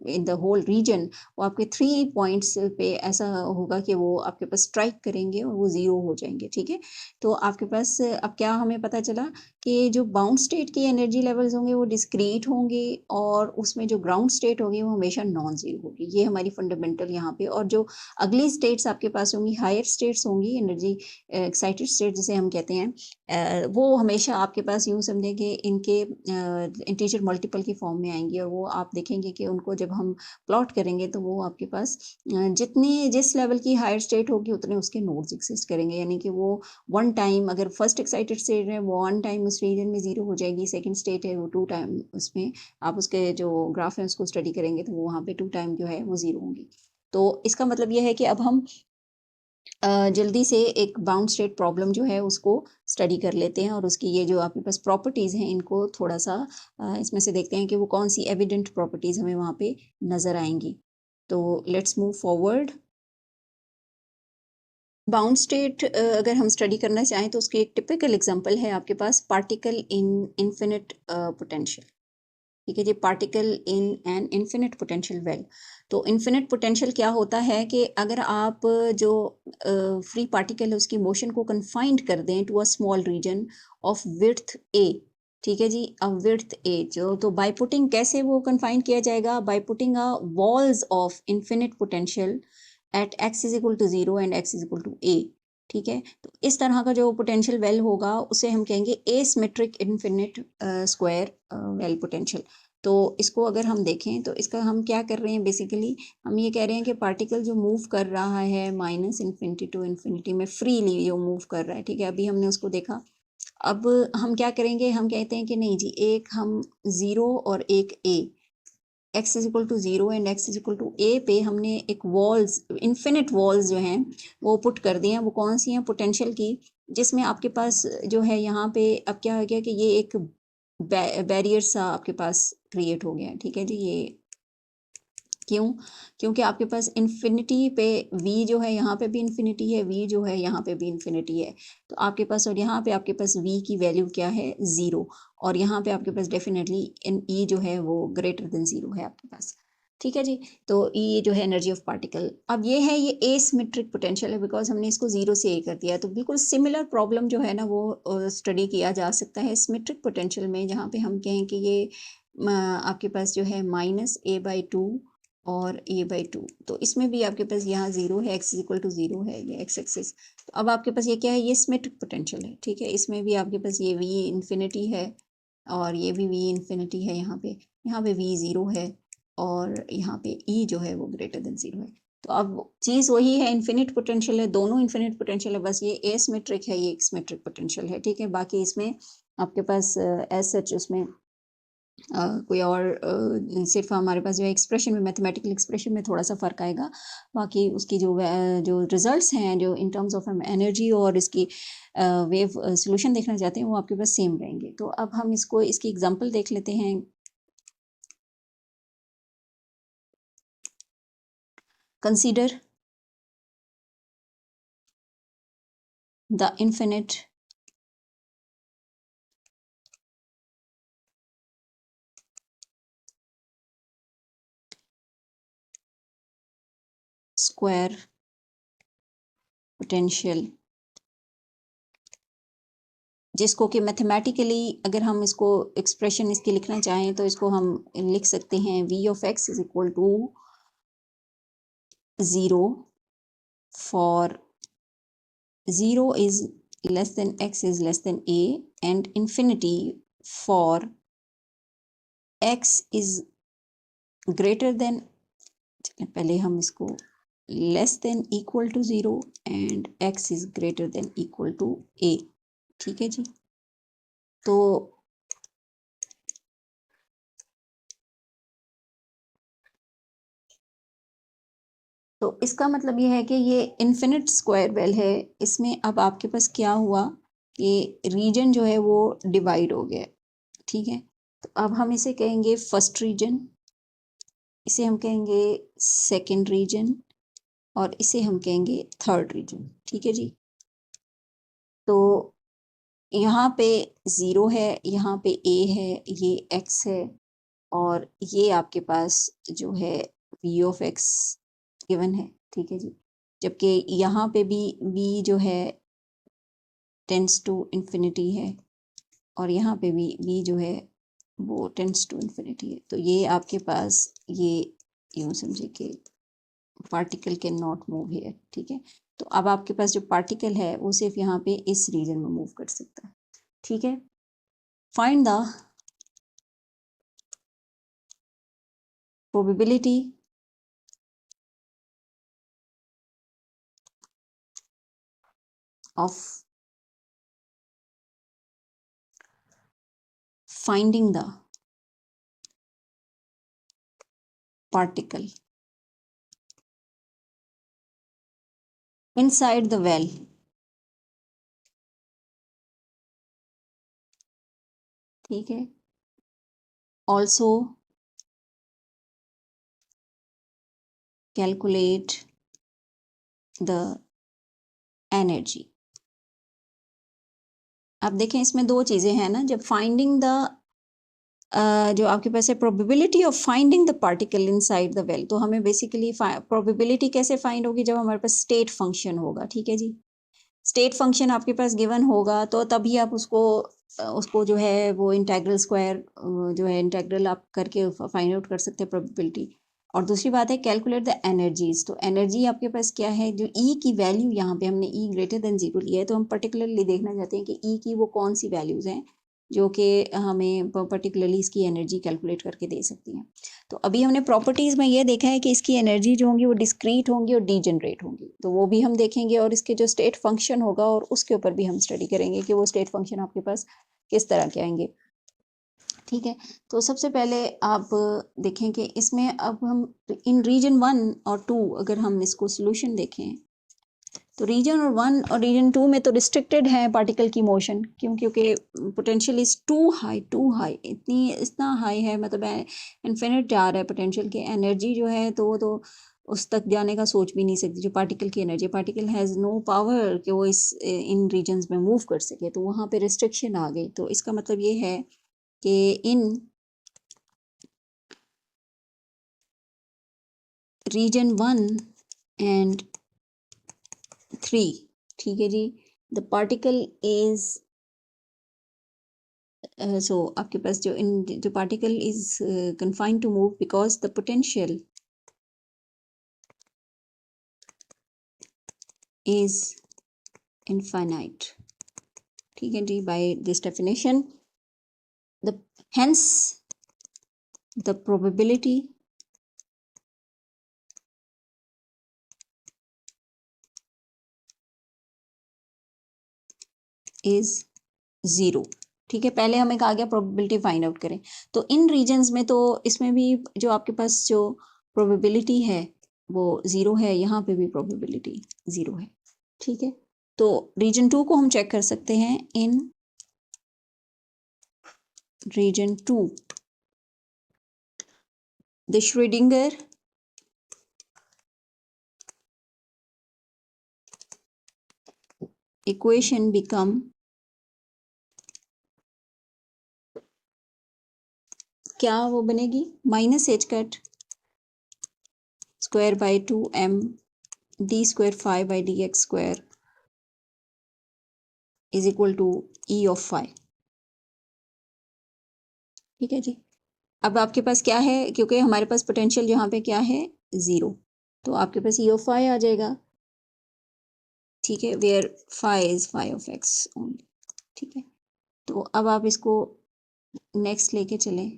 इन द होल रीजन वो आपके थ्री पॉइंट्स पे ऐसा होगा कि वो आपके पास स्ट्राइक करेंगे और वो जीरो हो जाएंगे। ठीक है, तो आपके पास अब क्या हमें पता चला कि जो बाउंड स्टेट की एनर्जी लेवल्स होंगे वो डिस्क्रीट होंगे, और उसमें जो ग्राउंड स्टेट होगी वो हमेशा नॉन जीरो होगी। ये हमारी फंडामेंटल यहाँ पे। और जो अगली स्टेट्स आपके पास होंगी, हायर स्टेट्स होंगी, एनर्जी एक्साइटेड स्टेट जिसे हम कहते हैं, वो हमेशा आपके पास यूँ समझें कि इनके इंटीजर मल्टीपल की फॉर्म में आएंगी, और वो आप देखेंगे कि उनको जब हम प्लॉट करेंगे तो वो आपके पास जितनी जिस लेवल की हायर स्टेट होगी उतने उसके नोड्स एग्जिस्ट करेंगे। यानी कि वो वन टाइम, अगर फर्स्ट एक्साइटेड स्टेट है वो वन टाइम उस रीजन में जीरो हो जाएगी, सेकंड स्टेट है वो टू टाइम, उसमें आप उसके जो ग्राफ है उसको स्टडी करेंगे तो वो वहाँ पे टू टाइम जो है वो जीरो होंगी। तो इसका मतलब यह है कि अब हम जल्दी से एक बाउंड स्टेट प्रॉब्लम जो है उसको स्टडी कर लेते हैं, और उसकी ये जो आपके पास प्रॉपर्टीज़ हैं इनको थोड़ा सा इसमें से देखते हैं कि वो कौन सी एविडेंट प्रॉपर्टीज़ हमें वहाँ पे नज़र आएंगी। तो let's move forward. Bound state अगर हम स्टडी करना चाहें तो उसकी एक टिपिकल एग्जांपल है आपके पास पार्टिकल इन इन्फिनिट पोटेंशियल। ठीक है जी, particle in an infinite potential well. तो इन्फिनिट पोटेंशियल क्या होता है कि अगर आप जो फ्री पार्टिकल है उसकी मोशन को कन्फाइंड कर दें to a small region of width A. ठीक है जी, अब विड्थ ए जो, तो बाय पुटिंग कैसे वो कन्फाइंड किया जाएगा, by putting a walls of infinite potential at X is equal to zero and X is equal to A. ठीक है, तो इस तरह का जो पोटेंशियल वेल होगा उसे हम कहेंगे asymmetric infinite square well potential. तो इसको अगर हम देखें तो इसका हम क्या कर रहे हैं, बेसिकली हम ये कह रहे हैं कि पार्टिकल जो मूव कर रहा है माइनस इन्फिनिटी टू इन्फिनिटी में फ्रीली जो मूव कर रहा है। ठीक है, अभी हमने उसको देखा। अब हम क्या करेंगे, हम कहते हैं कि नहीं जी, एक हम जीरो और एक A, X is equal to zero and X is equal to A पे हमने एक वॉल्स, इन्फिनिट वॉल्स जो हैं वो पुट कर दिए हैं। वो कौन सी हैं, पोटेंशियल की, जिसमें आपके पास जो है यहाँ पे अब क्या हो गया कि ये एक बैरियर सा आपके पास क्रिएट हो गया। ठीक है जी, ये क्यों, क्योंकि आपके पास इन्फिनिटी पे v जो है यहाँ पे भी इन्फिनिटी है, v जो है यहाँ पे भी इन्फिनिटी है। तो आपके पास, और यहाँ पे आपके पास v की वैल्यू क्या है, जीरो, और यहाँ पे आपके पास डेफिनेटली इन e जो है वो ग्रेटर देन जीरो है आपके पास। ठीक है जी। तो ये जो है एनर्जी ऑफ पार्टिकल। अब ये है, ये एसिमेट्रिक पोटेंशियल है बिकॉज हमने इसको जीरो से ए कर दिया है। तो बिल्कुल सिमिलर प्रॉब्लम जो है ना वो स्टडी किया जा सकता है सिमेट्रिक पोटेंशियल में, जहाँ पे हम कहें कि ये आपके पास जो है -a/2 और a/2। तो इसमें भी आपके पास यहाँ जीरो है, x इक्वल टू जीरो है, ये x एक्सिस। तो अब आपके पास ये क्या है, ये सिमेट्रिक पोटेंशियल है। ठीक है, इसमें भी आपके पास ये v इन्फिनिटी है और ये भी v इन्फिनिटी है। यहाँ पे v जीरो है और यहाँ पे E जो है वो ग्रेटर देन जीरो है। तो अब चीज़ वही है, इन्फिनिट पोटेंशियल है, दोनों इन्फिनिट पोटेंशियल है, बस ये एसिमेट्रिक है, ये एक्समेट्रिक पोटेंशियल है। ठीक है, बाकी इसमें आपके पास एज सच उसमें कोई और सिर्फ हमारे पास जो है एक्सप्रेशन में, मैथमेटिकल एक्सप्रेशन में थोड़ा सा फ़र्क आएगा। बाकी उसकी जो रिजल्ट्स हैं, जो इन टर्म्स ऑफ हम एनर्जी और इसकी वेव सोल्यूशन देखना चाहते हैं, वो आपके पास सेम रहेंगे। तो अब हम इसकी एग्जांपल देख लेते हैं। Consider the infinite square potential, जिसको कि मैथमेटिकली अगर हम इसको एक्सप्रेशन इसकी लिखना चाहें तो इसको हम लिख सकते हैं v of x is equal to 0 for 0 is less than x is less than a and infinity for x is greater than, पहले हम इसको less than equal to 0 and x is greater than equal to a। ठीक है जी। तो इसका मतलब ये है कि ये इन्फिनिट स्क्वायर वेल है। इसमें अब आपके पास क्या हुआ कि रीजन जो है वो डिवाइड हो गया। ठीक है, तो अब हम इसे कहेंगे फर्स्ट रीजन, इसे हम कहेंगे सेकंड रीजन और इसे हम कहेंगे थर्ड रीजन। ठीक है जी। तो यहाँ पे 0 है, यहाँ पे a है, ये x है और ये आपके पास जो है v ऑफ x गिवन है। ठीक है जी। जबकि यहाँ पे भी v जो है टेंस टू इन्फिनिटी है और यहाँ पे भी v जो है वो टेंस टू इन्फिनिटी है। तो ये आपके पास ये यूँ समझे कि particle can not move here. ठीक है, तो अब आपके पास जो पार्टिकल है वो सिर्फ यहाँ पे इस रीजन में मूव कर सकता है। ठीक है, find the probability of finding the particle inside the well ठीक है, also calculate the energy। अब देखें इसमें दो चीज़ें हैं ना, जब फाइंडिंग द जो आपके पास है probability of finding the particle inside the well, तो हमें बेसिकली प्रोबेबिलिटी कैसे फाइंड होगी, जब हमारे पास स्टेट फंक्शन होगा। ठीक है जी, स्टेट फंक्शन आपके पास गिवन होगा तो तभी आप उसको जो है वो इंटेग्रल स्क्वायर जो है इंटेग्रल आप करके फाइंड आउट कर सकते हैं प्रोबेबिलिटी। और दूसरी बात है कैलकुलेट द एनर्जीज। तो एनर्जी आपके पास क्या है, जो ई की वैल्यू यहाँ पे हमने ई ग्रेटर देन जीरो लिया है, तो हम पर्टिकुलरली देखना चाहते हैं कि ई की वो कौन सी वैल्यूज हैं जो कि हमें पर्टिकुलरली इसकी एनर्जी कैलकुलेट करके दे सकती हैं। तो अभी हमने प्रॉपर्टीज़ में ये देखा है कि इसकी एनर्जी जो होंगी वो डिस्क्रीट होंगी और डीजनरेट होंगी, तो वो भी हम देखेंगे और इसके जो स्टेट फंक्शन होगा और उसके ऊपर भी हम स्टडी करेंगे कि वो स्टेट फंक्शन आपके पास किस तरह के आएंगे। ठीक है, तो सबसे पहले आप देखें कि इसमें अब हम इन रीजन 1 और 2 अगर हम इसको सोल्यूशन देखें तो रीजन 1 और रीजन 2 में तो रिस्ट्रिक्टेड है पार्टिकल की मोशन, क्योंकि पोटेंशियल इज़ टू हाई इतना हाई है, मतलब इन्फिनिट जा रहा है पोटेंशियल की एनर्जी जो है, तो वो तो उस तक जाने का सोच भी नहीं सकती। जो पार्टिकल की energy, particle has no power कि वो इन रीजन्स में मूव कर सके, तो वहाँ पे रिस्ट्रिक्शन आ गई। तो इसका मतलब ये है कि इन रीजन 1 एंड 3, ठीक है जी। द पार्टिकल इज सो आपके पास जो particle is confined to move because the potential is infinite, ठीक है जी। By this definition the hence the probability is 0, ठीक है। पहले हमें कहा गया प्रोबेबिलिटी फाइंड आउट करें, तो इन रीजन्स में तो इसमें भी जो आपके पास जो प्रोबेबिलिटी है वो 0 है, यहाँ पे भी प्रोबेबिलिटी 0 है, ठीक है। तो रीजन 2 को हम चेक कर सकते हैं। In region 2 the Schrodinger equation become क्या वो बनेगी, -h square by 2m d square 5 by dx square is equal to e of 5, ठीक है जी। अब आपके पास क्या है, क्योंकि हमारे पास पोटेंशियल यहाँ पे क्या है 0, तो आपके पास e ऑफ 5 आ जाएगा, ठीक है। Where 5 is 5 of x only, ठीक है। तो अब आप इसको नेक्स्ट लेके चलें।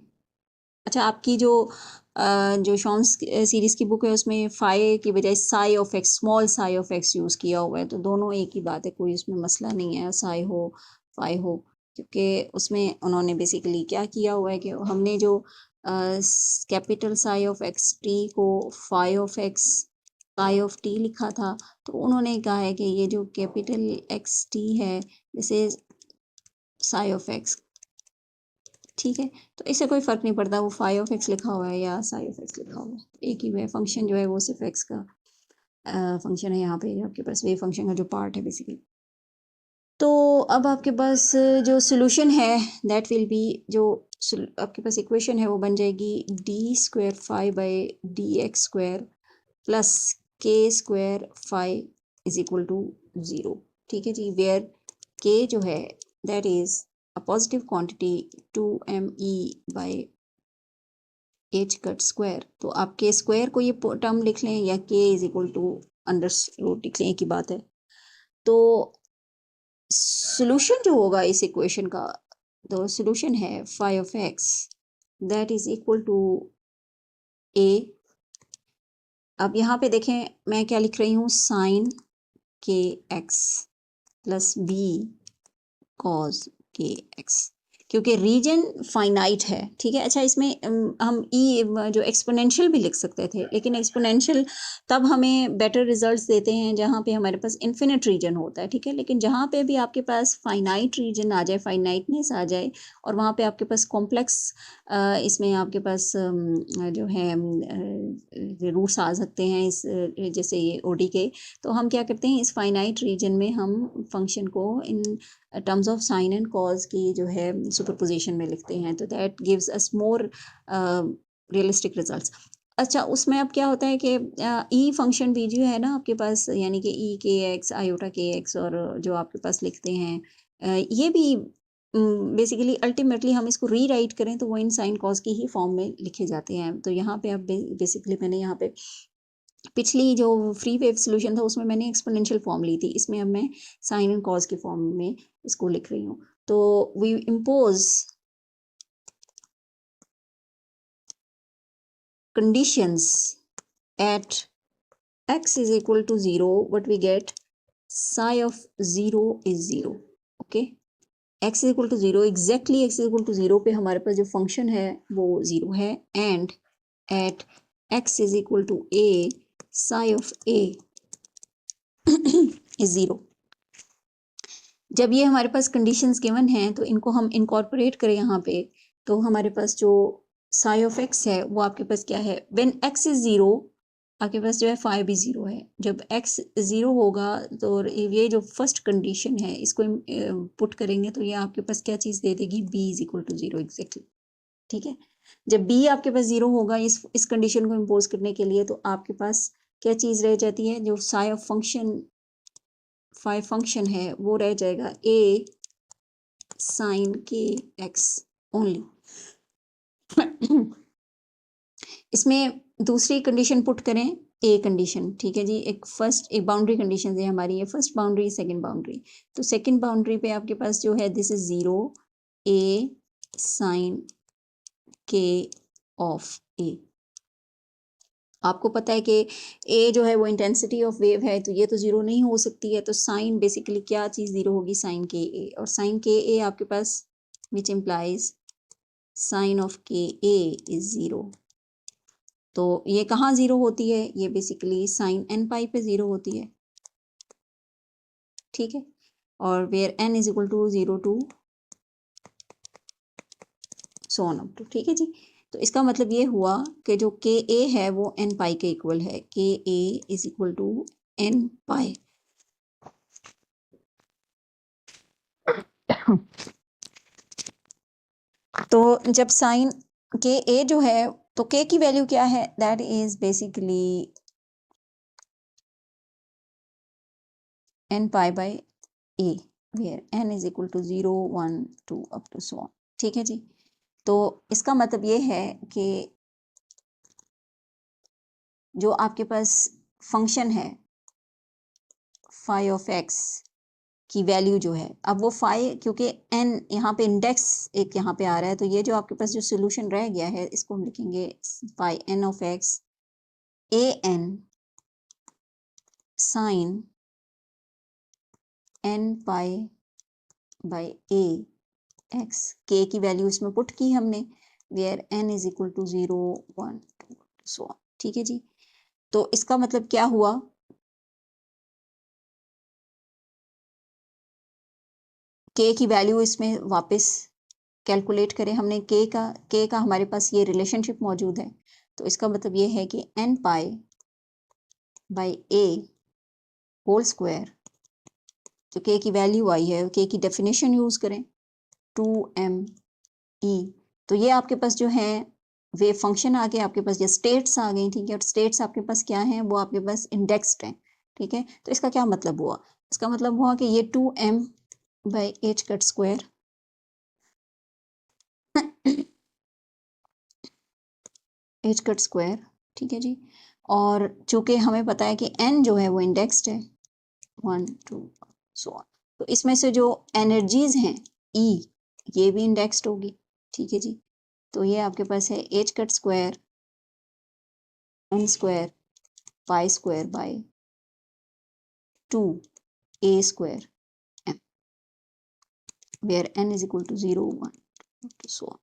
अच्छा, आपकी जो शॉम्स सीरीज की बुक है उसमें 5 की बजाय Sai of x, small Sai of x use किया हुआ है, तो दोनों एक ही बात है, कोई उसमें मसला नहीं है, साई हो फाई हो, क्योंकि उसमें उन्होंने बेसिकली क्या किया हुआ है कि हमने जो capital psi of x T को phi of X psi of T लिखा था, तो उन्होंने कहा है कि ये जो कैपिटल एक्स टी है जैसे साई ऑफ एक्स, ठीक है। तो इससे कोई फ़र्क नहीं पड़ता वो फाई ऑफ एक्स लिखा हुआ है या साई ऑफ एक्स लिखा हुआ है, एक ही है। फंक्शन जो है वो सिर्फ एक्स का फंक्शन है, यहाँ पे आपके पास वेव फंक्शन का जो पार्ट है बेसिकली। तो अब आपके पास जो सोल्यूशन है दैट विल बी, जो आपके पास इक्वेशन है वो बन जाएगी D square 5 by D X square plus K square 5 is equal to 0, ठीक है जी। वेयर के जो है that is a positive quantity 2me by h cut square, तो आप के स्क्वायर को ये टर्म लिख लें या k is equal to under root लिख लें, एक ही बात है। तो सोल्यूशन जो होगा इस इक्वेशन का, तो सोल्यूशन है 5 of x that is equal to a। अब यहाँ पे देखें मैं क्या लिख रही हूँ, साइन के एक्स प्लस बी कॉज के एक्स, क्योंकि रीजन फाइनाइट है, ठीक है। अच्छा, इसमें हम ई जो एक्सपोनेंशियल भी लिख सकते थे, लेकिन एक्सपोनेंशियल तब हमें बेटर रिजल्ट्स देते हैं जहाँ पे हमारे पास इन्फिनिट रीजन होता है, ठीक है। लेकिन जहाँ पे भी आपके पास फाइनाइट रीजन आ जाए, फाइनाइटनेस आ जाए, और वहाँ पे आपके पास कॉम्प्लेक्स इसमें आपके पास जो है रूट्स आ सकते हैं, इस जैसे ये ओडी के, तो हम क्या करते हैं इस फाइनाइट रीजन में हम फंक्शन को in terms of sine and cause की जो है सुपरपोजिशन में लिखते हैं, तो that gives us more realistic results. अच्छा, उसमें अब क्या होता है कि ई फंक्शन भी जो है ना आपके पास, यानी कि ई के एक्स आयोटा के एक्स, और जो आपके पास लिखते हैं ये भी बेसिकली अल्टीमेटली हम इसको री राइट करें तो वो इन साइन कॉज की ही फॉर्म में लिखे जाते हैं। तो यहाँ पे अब बेसिकली मैंने यहाँ पे पिछली जो फ्री वेव सोल्यूशन था उसमें मैंने एक्सपोनेंशियल फॉर्म ली थी, इसमें अब मैं साइन एंड कॉज के फॉर्म में इसको लिख रही हूँ। तो we impose conditions at x is equal to 0, what we get psi of 0 is 0, okay। x is equal to 0, exactly x is equal to 0 पे हमारे पास जो फंक्शन है वो 0 है, and at x is equal to a psi of a is 0। जब ये हमारे पास कंडीशंस गिवन हैं तो इनको हम इनकॉर्पोरेट करें यहाँ पे, तो हमारे पास जो साई ऑफ एक्स है वो आपके पास क्या है, व्हेन एक्स इज 0 आपके पास जो है 5 भी 0 है। जब x 0 होगा तो ये जो फर्स्ट कंडीशन है इसको पुट करेंगे तो ये आपके पास क्या चीज़ दे देगी, b is equal to 0 exactly, ठीक है। जब बी आपके पास 0 होगा इस कंडीशन को इम्पोज करने के लिए, तो आपके पास क्या चीज़ रह जाती है, जो फाई फंक्शन है वो रह जाएगा ए साइन के एक्स ओनली। इसमें दूसरी कंडीशन पुट करें, ए कंडीशन, ठीक है जी। एक बाउंड्री कंडीशन है हमारी, ये फर्स्ट बाउंड्री, सेकंड बाउंड्री। तो सेकंड बाउंड्री पे आपके पास जो है दिस इज 0 ए साइन के ऑफ ए। आपको पता है कि ए जो है वो इंटेंसिटी ऑफ वेव है, तो ये तो 0 नहीं हो सकती है। तो साइन बेसिकली क्या चीज़ 0 होगी, साइन के ए। और साइन के ए आपके पास विच इम्प्लाइज साइन ऑफ के ए इज 0। तो ये कहाँ 0 होती है, ये बेसिकली साइन एन पाई पे 0 होती है, ठीक है। और where n is equal to 0 two so on up to, ठीक है जी। तो इसका मतलब ये हुआ कि जो के ए है वो एन पाई के इक्वल है, के ए इज इक्वल टू एन पाई। तो जब साइन के ए जो है, तो के की वैल्यू क्या है, that is basically n pi by a, where n is equal to 0 1 2 up to so on, ठीक है जी। तो इसका मतलब ये है कि जो आपके पास फंक्शन है फाई ऑफ एक्स की वैल्यू जो है, अब वो फाई, क्योंकि एन यहाँ पे इंडेक्स एक यहाँ पे आ रहा है, तो ये जो आपके पास जो सोल्यूशन रह गया है, इसको हम लिखेंगे phi n of x a n sine n pi by a x. K की वैल्यू इसमें पुट की हमने, where n is equal to 0 1 2 so on, ठीक है जी। तो इसका मतलब क्या हुआ, के की वैल्यू इसमें वापस कैलकुलेट करें हमने, के का हमारे पास ये रिलेशनशिप मौजूद है। तो इसका मतलब ये है कि n pi by a whole square, जो के की वैल्यू आई है, के की डेफिनेशन यूज करें 2m e। तो ये आपके पास जो है वेव फंक्शन आ गया, आपके पास ये स्टेट्स आ गई, ठीक है। और स्टेट्स आपके पास क्या है, वो आपके पास इंडेक्स्ड है, ठीक है। तो इसका क्या मतलब हुआ, इसका मतलब हुआ कि ये 2m by H cut square h cut square, ठीक है जी। और चूंकि हमें पता है कि n जो है वो इंडेक्स्ड है 1 2 सो ऑन, तो इसमें से जो एनर्जीज हैं E, ये भी इंडेक्स्ड होगी, ठीक है जी। तो ये आपके पास है h cut square n square pi square by 2 a square m, where n is equal to 0 1 so on.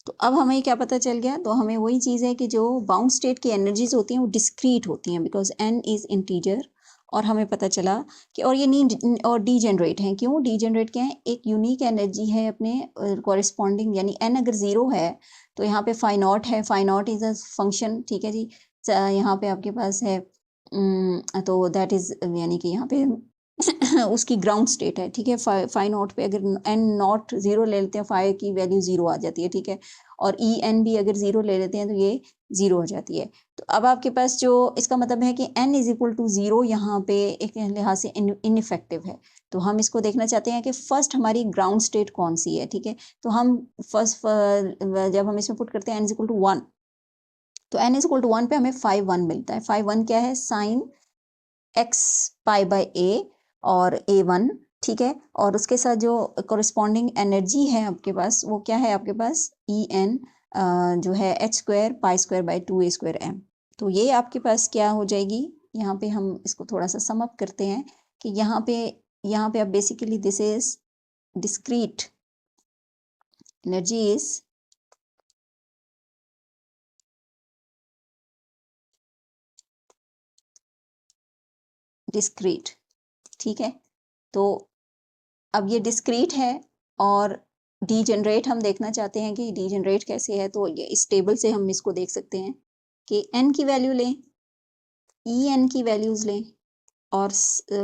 तो अब हमें क्या पता चल गया, तो हमें वही चीज़ है कि जो बाउंड स्टेट की एनर्जीज होती हैं वो डिस्क्रीट होती हैं, बिकॉज n इज इंटीजर। और हमें पता चला कि और ये नहीं और डीजेनरेट हैं, क्यों डीजेनरेट क्या है, एक यूनिक एनर्जी है अपने कॉरेस्पॉन्डिंग, यानी n अगर 0 है तो यहाँ पे फाई नॉट है, phi naught is a function, ठीक है जी। यहाँ पे आपके पास है तो दैट इज यानी कि यहाँ पे उसकी ग्राउंड स्टेट है, ठीक है। फाई नॉट पे अगर एन नॉट 0 ले लेते हैं, फाई की वैल्यू 0 आ जाती है, ठीक है। और ई एन भी अगर 0 ले लेते हैं तो ये 0 हो जाती है। तो अब आपके पास जो इसका मतलब है कि n इज इक्वल टू 0 यहाँ पे एक लिहाज से इनइफेक्टिव है। तो हम इसको देखना चाहते हैं कि फर्स्ट हमारी ग्राउंड स्टेट कौन सी है, ठीक है। तो हम फर्स्ट जब हम इसमें पुट करते हैं n इज इक्वल टू 1, तो n इज इक्वल टू 1 पे हमें फाई 1 मिलता है। फाई 1 क्या है, साइन एक्स पाई बाई ए और a1, ठीक है। और उसके साथ जो कोरिस्पॉन्डिंग एनर्जी है आपके पास, वो क्या है आपके पास ई एन जो है H square pi square by 2a square m। तो ये आपके पास क्या हो जाएगी, यहाँ पे हम इसको थोड़ा सा सम अप करते हैं कि यहाँ पे अब basically this is discrete energy is discrete, ठीक है। तो अब ये डिस्क्रीट है और डीजेनरेट हम देखना चाहते हैं कि डीजेनरेट कैसे है। तो ये इस टेबल से हम इसको देख सकते हैं कि n की वैल्यू लें, ई एन की वैल्यूज लें, और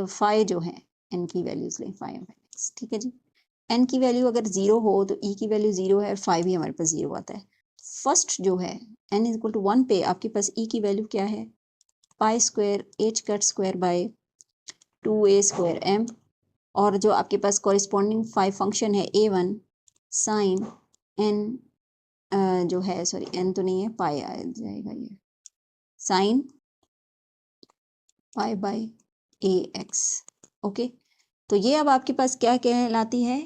फाई जो है n की वैल्यूज लें, फाई ऑफ x, ठीक है जी। n की वैल्यू अगर 0 हो तो e की वैल्यू 0 है, और फाई भी हमारे पास 0 आता है। फर्स्ट जो है n इज इक्वल टू 1 पे आपके पास e की वैल्यू क्या है, pi square h cut square by 2a square m, और जो आपके पास कॉरिस्पॉन्डिंग फाई फंक्शन है a1 साइन n जो है, सॉरी n तो नहीं है, पाई आ जाएगा, ये sine pi by A x. Okay, तो ये अब आपके पास क्या कहलाती है,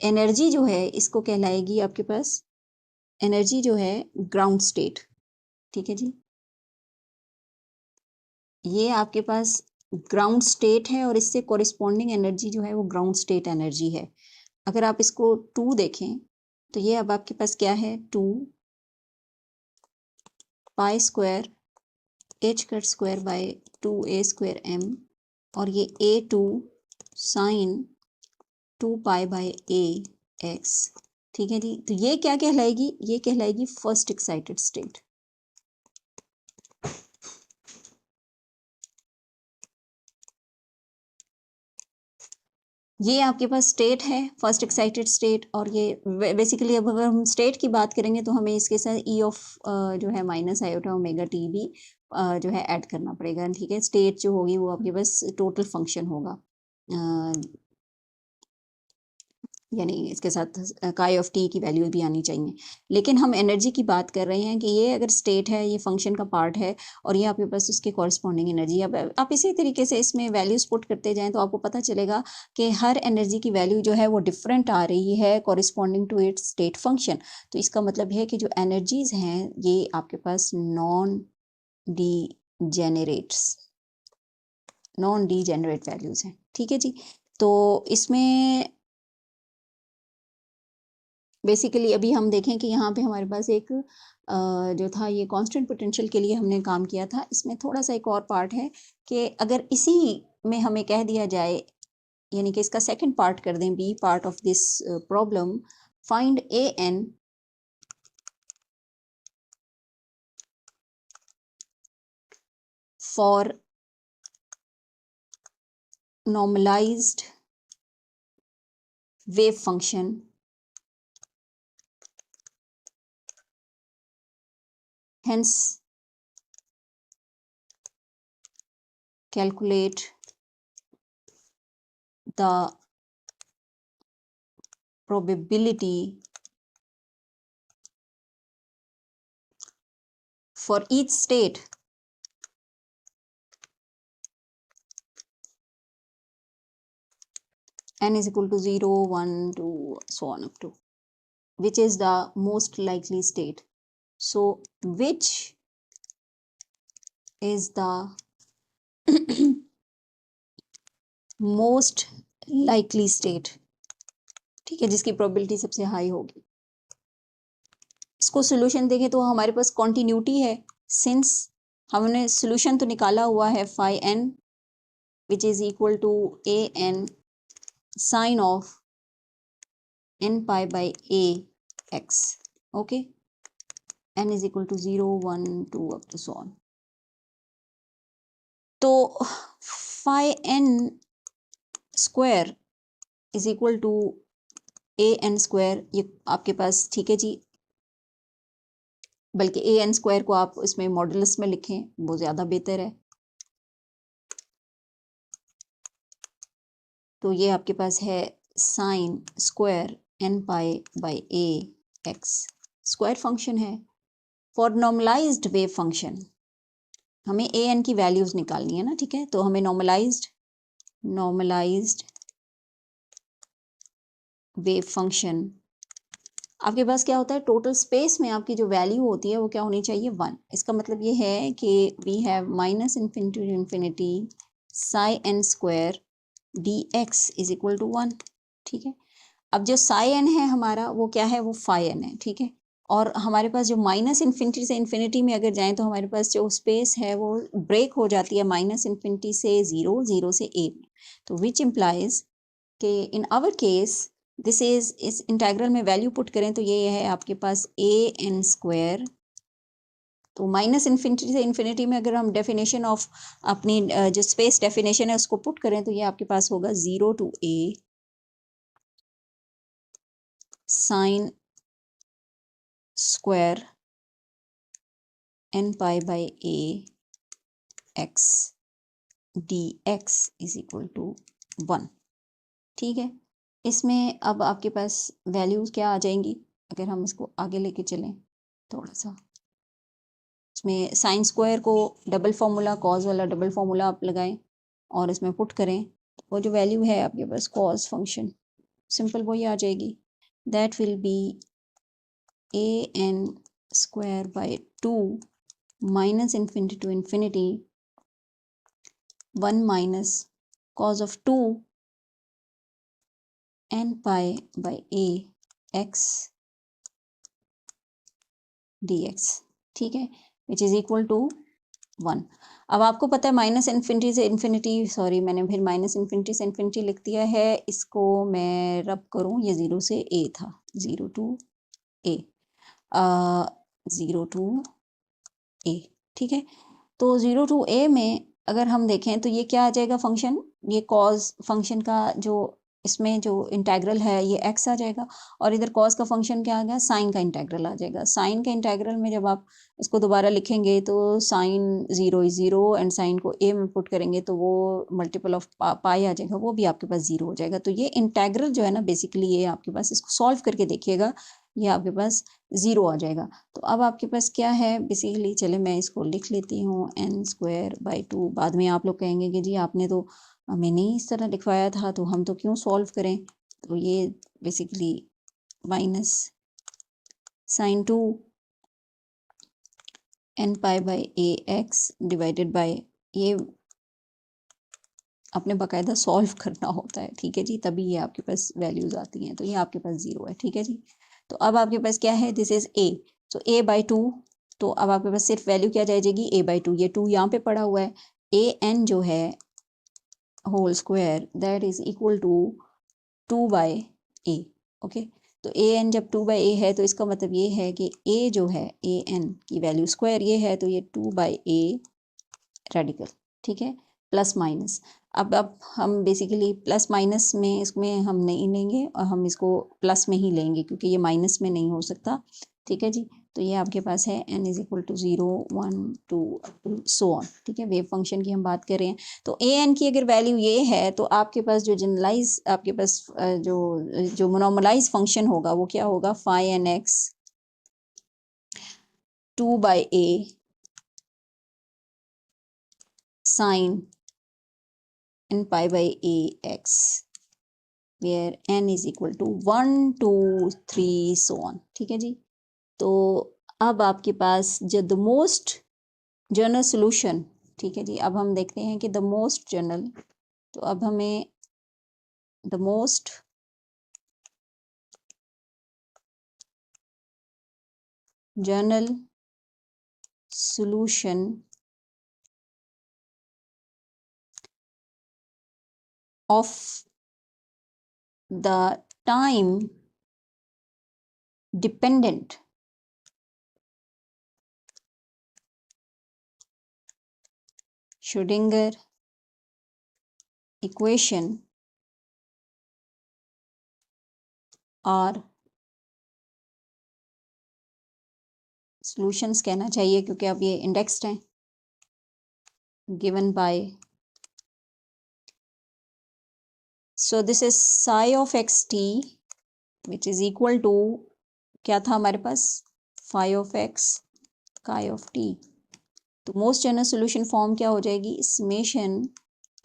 एनर्जी जो है इसको कहलाएगी आपके पास, एनर्जी जो है ग्राउंड स्टेट। ठीक है जी, ये आपके पास ग्राउंड स्टेट है और इससे कॉरिस्पॉन्डिंग एनर्जी जो है वो ग्राउंड स्टेट एनर्जी है। अगर आप इसको 2 देखें तो ये अब आपके पास क्या है, 2 pi square h cut square by 2a square m, और ये a2 sine 2 pi by a x। ठीक है जी, तो ये क्या कहलाएगी, ये कहलाएगी फर्स्ट एक्साइटेड स्टेट। ये आपके पास स्टेट है, फर्स्ट एक्साइटेड स्टेट, और ये बेसिकली अब अगर हम स्टेट की बात करेंगे तो हमें इसके साथ ई ऑफ जो है माइनस आयोटा ओमेगा टी भी जो है ऐड करना पड़ेगा। ठीक है, स्टेट जो होगी वो आपके पास टोटल फंक्शन होगा, यानी इसके साथ काई ऑफ टी की वैल्यू भी आनी चाहिए। लेकिन हम एनर्जी की बात कर रहे हैं कि ये अगर स्टेट है, ये फंक्शन का पार्ट है, और ये आपके पास उसके कॉरस्पॉन्डिंग एनर्जी। अब आप इसी तरीके से इसमें वैल्यूज पुट करते जाएं तो आपको पता चलेगा कि हर एनर्जी की वैल्यू जो है वो डिफरेंट आ रही है corresponding to its state function. तो इसका मतलब है कि जो एनर्जीज हैं ये आपके पास नॉन डीजेनरेट वैल्यूज हैं। ठीक है जी, तो इसमें बेसिकली अभी हम देखें कि यहाँ पे हमारे पास एक जो था ये कांस्टेंट पोटेंशियल के लिए हमने काम किया था। इसमें थोड़ा सा एक और पार्ट है कि अगर इसी में हमें कह दिया जाए, यानी कि इसका सेकंड पार्ट कर दें, B part of this problem, find A n for normalized wave function hence calculate the probability for each state n is equal to 0, 1, 2, so on up to which is the most likely state. So which is the most likely state, ठीक है, जिसकी प्रोबेबिलिटी सबसे हाई होगी। इसको सोल्यूशन देखें तो हमारे पास कॉन्टिन्यूटी है, सिंस हमने सोल्यूशन तो निकाला हुआ है phi n which is equal to a n sine of n pi by a x। Okay, n is equal to 0, 1, 2 up to so on. तो phi n square is equal to a n square, ये आपके पास, ठीक है जी, बल्कि ए एन स्क्वायर को आप इसमें मॉडुलस में लिखें वो ज़्यादा बेहतर है। तो ये आपके पास है sine square n pi by a x, square function है। फॉर नॉर्मलाइज्ड वेव फंक्शन हमें ए एन की वैल्यूज़ निकालनी है ना, ठीक है, तो हमें नॉर्मलाइज्ड वेव फंक्शन, आपके पास क्या होता है, टोटल स्पेस में आपकी जो वैल्यू होती है वो क्या होनी चाहिए, 1। इसका मतलब ये है कि we have minus infinity to infinity psi n square D x is equal to 1। ठीक है, अब जो साई एन है हमारा वो क्या है, वो फाई एन है। ठीक है, और हमारे पास जो माइनस इन्फिनिटी से इन्फिनिटी में अगर जाएं तो हमारे पास जो स्पेस है वो ब्रेक हो जाती है माइनस इन्फिनिटी से 0, 0 से a में। तो विच इम्प्लाइज कि in our case this is, इस इंटेग्रल में वैल्यू पुट करें तो ये है आपके पास ए एन स्क्वायर। तो माइनस इन्फिनिटी से इन्फिनिटी में अगर हम डेफिनेशन ऑफ अपनी जो स्पेस डेफिनेशन है उसको पुट करें तो ये आपके पास होगा 0 to a sine square n pi by a x dx is equal to 1। ठीक है, इसमें अब आपके पास वैल्यूज क्या आ जाएंगी अगर हम इसको आगे लेके चलें थोड़ा सा। इसमें साइन स्क्वायर को डबल फार्मूला कॉज वाला डबल फार्मूला आप लगाएं और इसमें पुट करें, वो जो वैल्यू है आपके पास कॉज फंक्शन सिंपल वही आ जाएगी। That will be an square by 2 minus infinity to infinity 1 minus cos of 2 n pi by a x dx। ठीक है, विच इज इक्वल टू 1। अब आपको पता है माइनस इन्फिनिटी से इन्फिनिटी, सॉरी मैंने फिर माइनस इन्फिनिटी से इन्फिनिटी लिख दिया है, इसको मैं रब करूं, ये 0 से a था, 0 टू a, 0 टू a। ठीक है, तो 0 टू a में अगर हम देखें तो ये क्या आ जाएगा फंक्शन, ये कॉज फंक्शन का जो इसमें जो इंटेग्रल है ये x आ जाएगा, और इधर कॉस का फंक्शन क्या आ गया, साइन का इंटेग्रल आ जाएगा। साइन के इंटेग्रल में जब आप इसको दोबारा लिखेंगे तो साइन 0 इज 0 एंड साइन को a में पुट करेंगे तो वो मल्टीपल ऑफ पाई आ जाएगा, वो भी आपके पास 0 हो जाएगा। तो ये इंटेग्रल जो है ना बेसिकली ये आपके पास, इसको सॉल्व करके देखिएगा, ये आपके पास 0 आ जाएगा। तो अब आपके पास क्या है बेसिकली, चले मैं इसको लिख लेती हूँ n स्क्वायर बाई 2। बाद में आप लोग कहेंगे कि जी आपने तो मैंने इस तरह लिखवाया था तो हम तो क्यों सॉल्व करें। तो ये basically minus sine 2 n pi by a x divided by, ये आपने बाकायदा सॉल्व करना होता है, ठीक है जी, तभी ये आपके पास वैल्यूज आती हैं। तो ये आपके पास 0 है, ठीक है जी। तो अब आपके पास क्या है, दिस इज a, तो a बाई 2, तो अब आपके पास सिर्फ वैल्यू क्या जाएगी, a बाई 2, ये 2 यहाँ पे पड़ा हुआ है, a n जो है whole square that is equal to 2 by a। Okay, तो a n जब 2 बाई a है तो इसका मतलब ये है कि a जो है a n की वैल्यू स्क्वायर ये है, तो ये 2 बाई a रेडिकल, ठीक है, प्लस माइनस। अब हम बेसिकली प्लस माइनस में इसमें हम नहीं लेंगे और हम इसको प्लस में ही लेंगे क्योंकि ये माइनस में नहीं हो सकता, ठीक है जी। तो ये आपके पास है n is equal to 0 1 2 so on, ठीक है, वेव फंक्शन की हम बात कर रहे हैं। तो a n की अगर वैल्यू ये है तो आपके पास जो जनरलाइज आपके पास जो मोनोमलाइज फंक्शन होगा वो क्या होगा, phi n x 2 by a sine n pi by a x where n is equal to 1 2 3 so on, ठीक है जी। तो अब आपके पास जो द मोस्ट जनरल सोल्यूशन, ठीक है जी, अब हम देखते हैं कि द मोस्ट जनरल, तो अब हमें the most general solution of the time dependent Schrödinger equation और सॉल्यूशंस कहना चाहिए क्योंकि अब ये इंडेक्स्ड हैं, given by, so this is psi of xt which is equal to, क्या था हमारे पास, phi of x chi of t। तो मोस्ट जनरल सोल्यूशन फॉर्म क्या हो जाएगी, summation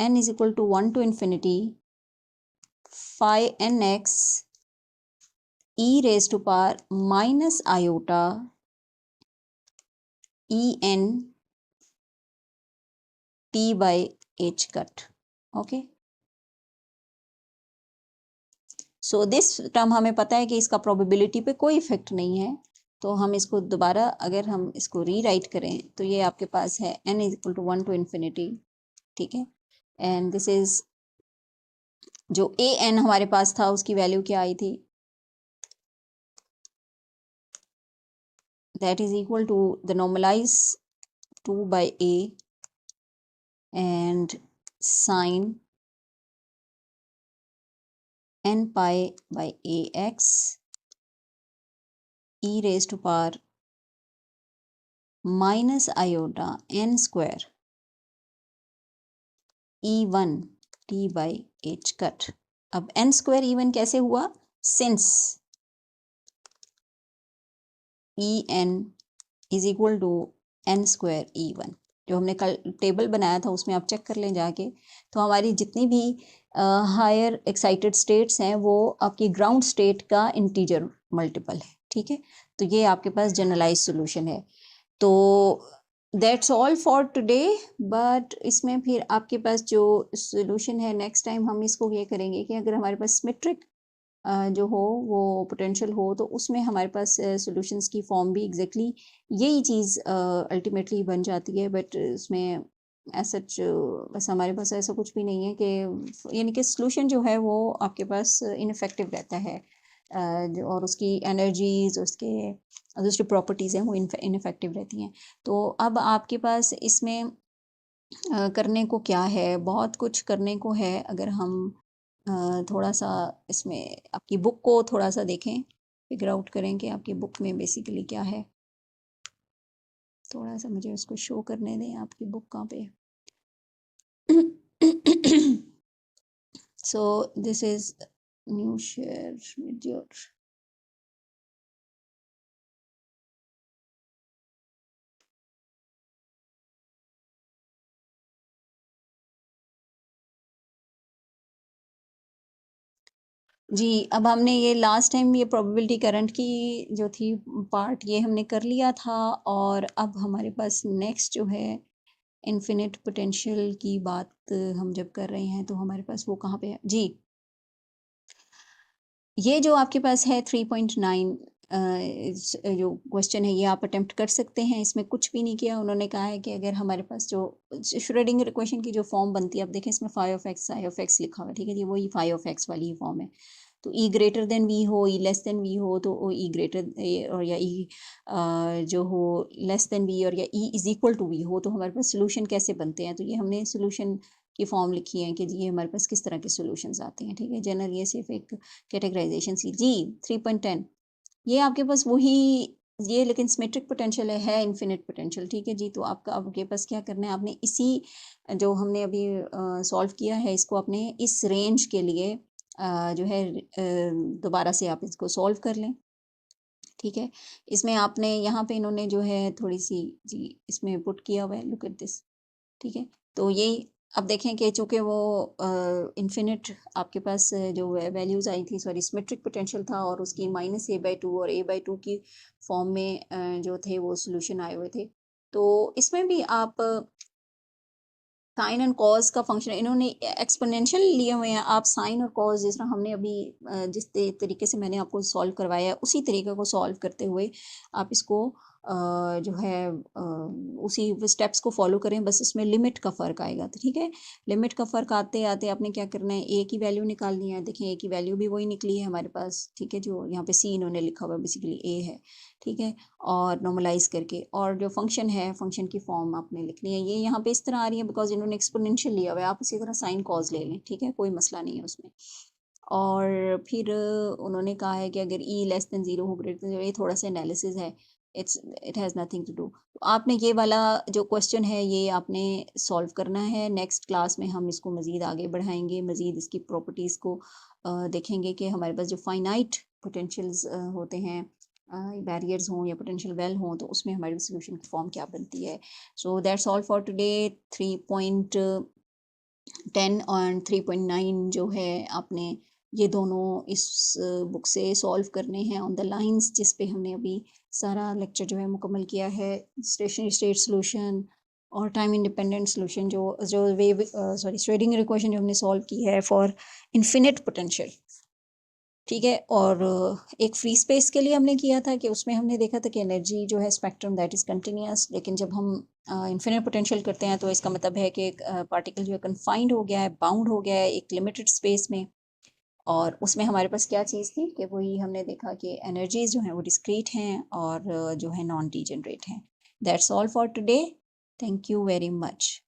n is equal to 1 to infinity phi n x e raise to power minus iota e n t by h cut. Okay, so this term हमें पता है कि इसका प्रोबेबिलिटी पे कोई इफेक्ट नहीं है, तो हम इसको दोबारा अगर हम इसको रीराइट करें तो ये आपके पास है n is equal to 1 to infinity, ठीक है, एंड दिस इज जो a n हमारे पास था उसकी वैल्यू क्या आई थी, that is equal to the normalize 2 by a and sine n pi by a x e raised to power minus iota n square E1 t by h cut. अब n स्क्वायर E1 कैसे हुआ? Since En is equal to n square E1, जो हमने कल टेबल बनाया था उसमें आप चेक कर लें जाके। तो हमारी जितनी भी हायर एक्साइटेड स्टेट्स हैं वो आपकी ग्राउंड स्टेट का इंटीजर मल्टीपल है, ठीक है। तो ये आपके पास जनरलाइज सोल्यूशन है। तो that's all for today. But इसमें फिर आपके पास जो सोल्यूशन है, नेक्स्ट टाइम हम इसको ये करेंगे कि अगर हमारे पास सिमेट्रिक जो हो वो पोटेंशियल हो तो उसमें हमारे पास सॉल्यूशंस की फॉर्म भी एग्जैक्टली यही चीज़ अल्टीमेटली बन जाती है। बट उसमें ऐसा बस हमारे पास ऐसा कुछ भी नहीं है कि यानी कि सॉल्यूशन जो है वो आपके पास इनफेक्टिव रहता है, और उसकी एनर्जीज, उसके दूसरी प्रॉपर्टीज़ हैं वो इनफेक्टिव रहती हैं। तो अब आपके पास इसमें करने को क्या है, बहुत कुछ करने को है। अगर हम थोड़ा सा इसमें आपकी बुक को थोड़ा सा देखें, फिगर आउट करें कि आपकी बुक में बेसिकली क्या है। थोड़ा सा मुझे उसको शो करने दें, आपकी बुक कहाँ पे है। So this is new share with your जी। अब हमने ये लास्ट टाइम ये प्रोबेबिलिटी करंट की जो थी पार्ट, ये हमने कर लिया था। और अब हमारे पास नेक्स्ट जो है इन्फिनिट पोटेंशियल की बात हम जब कर रहे हैं तो हमारे पास वो कहाँ पे है जी। ये जो आपके पास है 3.9 जो क्वेश्चन है ये आप अटेम्प्ट कर सकते हैं। इसमें कुछ भी नहीं किया। उन्होंने कहा है कि अगर हमारे पास जो श्रोडिंगर इक्वेशन की जो फॉर्म बनती है, आप देखें इसमें phi of x i of x लिखा हुआ है, ठीक है जी, वही फाई ऑफ एक्स वाली फॉर्म है। तो ई ग्रेटर देन वी हो, ई लेस देन वी हो तो ओ ई ग्रेटर और या ई जो हो लेस देन वी, और या E is equal to V हो, तो हमारे पास सोल्यूशन कैसे बनते हैं। तो ये हमने सोल्यूशन की फॉर्म लिखी है कि जी ये हमारे पास किस तरह के सोल्यूशंस आते हैं, ठीक है। जनरल ये सिर्फ एक कैटेगराइजेशन सी जी। 3.10 ये आपके पास वही ये लेकिन सिमेट्रिक पोटेंशियल है इन्फिनिट पोटेंशियल, ठीक है जी। तो आपका आपके पास क्या करना है, आपने इसी जो हमने अभी सॉल्व किया है इसको अपने इस रेंज के लिए जो है दोबारा से आप इसको सॉल्व कर लें, ठीक है। इसमें आपने यहाँ पे इन्होंने जो है थोड़ी सी जी इसमें पुट किया हुआ है, लुक एट दिस, ठीक है। तो ये अब देखें कि चूंकि वो इन्फिनिट आपके पास जो वैल्यूज़ आई थी, सॉरी सिमेट्रिक पोटेंशियल था और उसकी -a/2 और a/2 की फॉर्म में जो थे वो सोल्यूशन आए हुए थे। तो इसमें भी आप साइन एंड कॉज का फंक्शन इन्होंने एक्सपोनेंशियल लिए हुए हैं। आप साइन और कॉज जिस तरह हमने अभी जिस तरीके से मैंने आपको सॉल्व करवाया है उसी तरीके को सॉल्व करते हुए आप इसको जो है उसी स्टेप्स को फॉलो करें। बस इसमें लिमिट का फ़र्क आएगा, तो ठीक है। लिमिट का फ़र्क आते आते आपने क्या करना है, ए की वैल्यू निकालनी है। देखें ए की वैल्यू भी वही निकली है हमारे पास, ठीक है। जो यहाँ पे सी इन्होंने लिखा हुआ बेसिकली ए है, ठीक है। और नॉर्मलाइज करके और जो फंक्शन है फंक्शन की फॉर्म आपने लिखनी है। ये यहाँ पे इस तरह आ रही है बिकॉज इन्होंने एक्सपोनेंशियल लिया हुआ है। आप इसी तरह साइन कॉज ले लें, ठीक है, कोई मसला नहीं है उसमें। और फिर उन्होंने कहा है कि अगर ई लेस देन 0 हो ग्रेटर देन, ये थोड़ा सा एनालिसिस है, it has nothing to do. तो आपने ये वाला जो क्वेश्चन है ये आपने सॉल्व करना है। नेक्स्ट क्लास में हम इसको मज़ीद आगे बढ़ाएंगे, मज़ीद इसकी प्रॉपर्टीज़ को देखेंगे कि हमारे पास जो फाइनाइट पोटेंशियल्स होते हैं, बैरियर्स हों या पोटेंशियल वेल हों, तो उसमें हमारी सोल्यूशन की फॉर्म क्या बनती है। So that's all for today. 3.10 और 3.9 जो है आपने ये दोनों इस बुक से सॉल्व करने हैं ऑन द लाइंस जिस पे हमने अभी सारा लेक्चर जो है मुकम्मल किया है। स्टेशनरी स्टेट सोल्यूशन और टाइम इंडिपेंडेंट सोल्यूशन जो वेव सॉरी श्रोडिंगर इक्वेशन जो हमने सॉल्व की है फॉर इन्फिनिट पोटेंशियल, ठीक है। और एक फ्री स्पेस के लिए हमने किया था कि उसमें हमने देखा था कि एनर्जी जो है स्पेक्ट्रम दैट इज़ कंटिन्यूस। लेकिन जब हम इन्फिनिट पोटेंशियल करते हैं तो इसका मतलब है कि एक पार्टिकल जो है कन्फाइंड हो गया है, बाउंड हो गया है एक लिमिटेड स्पेस में। और उसमें हमारे पास क्या चीज़ थी कि वही हमने देखा कि एनर्जीज जो हैं वो डिस्क्रीट हैं और जो है नॉन डीजेनरेट हैं। That's all for today. Thank you very much.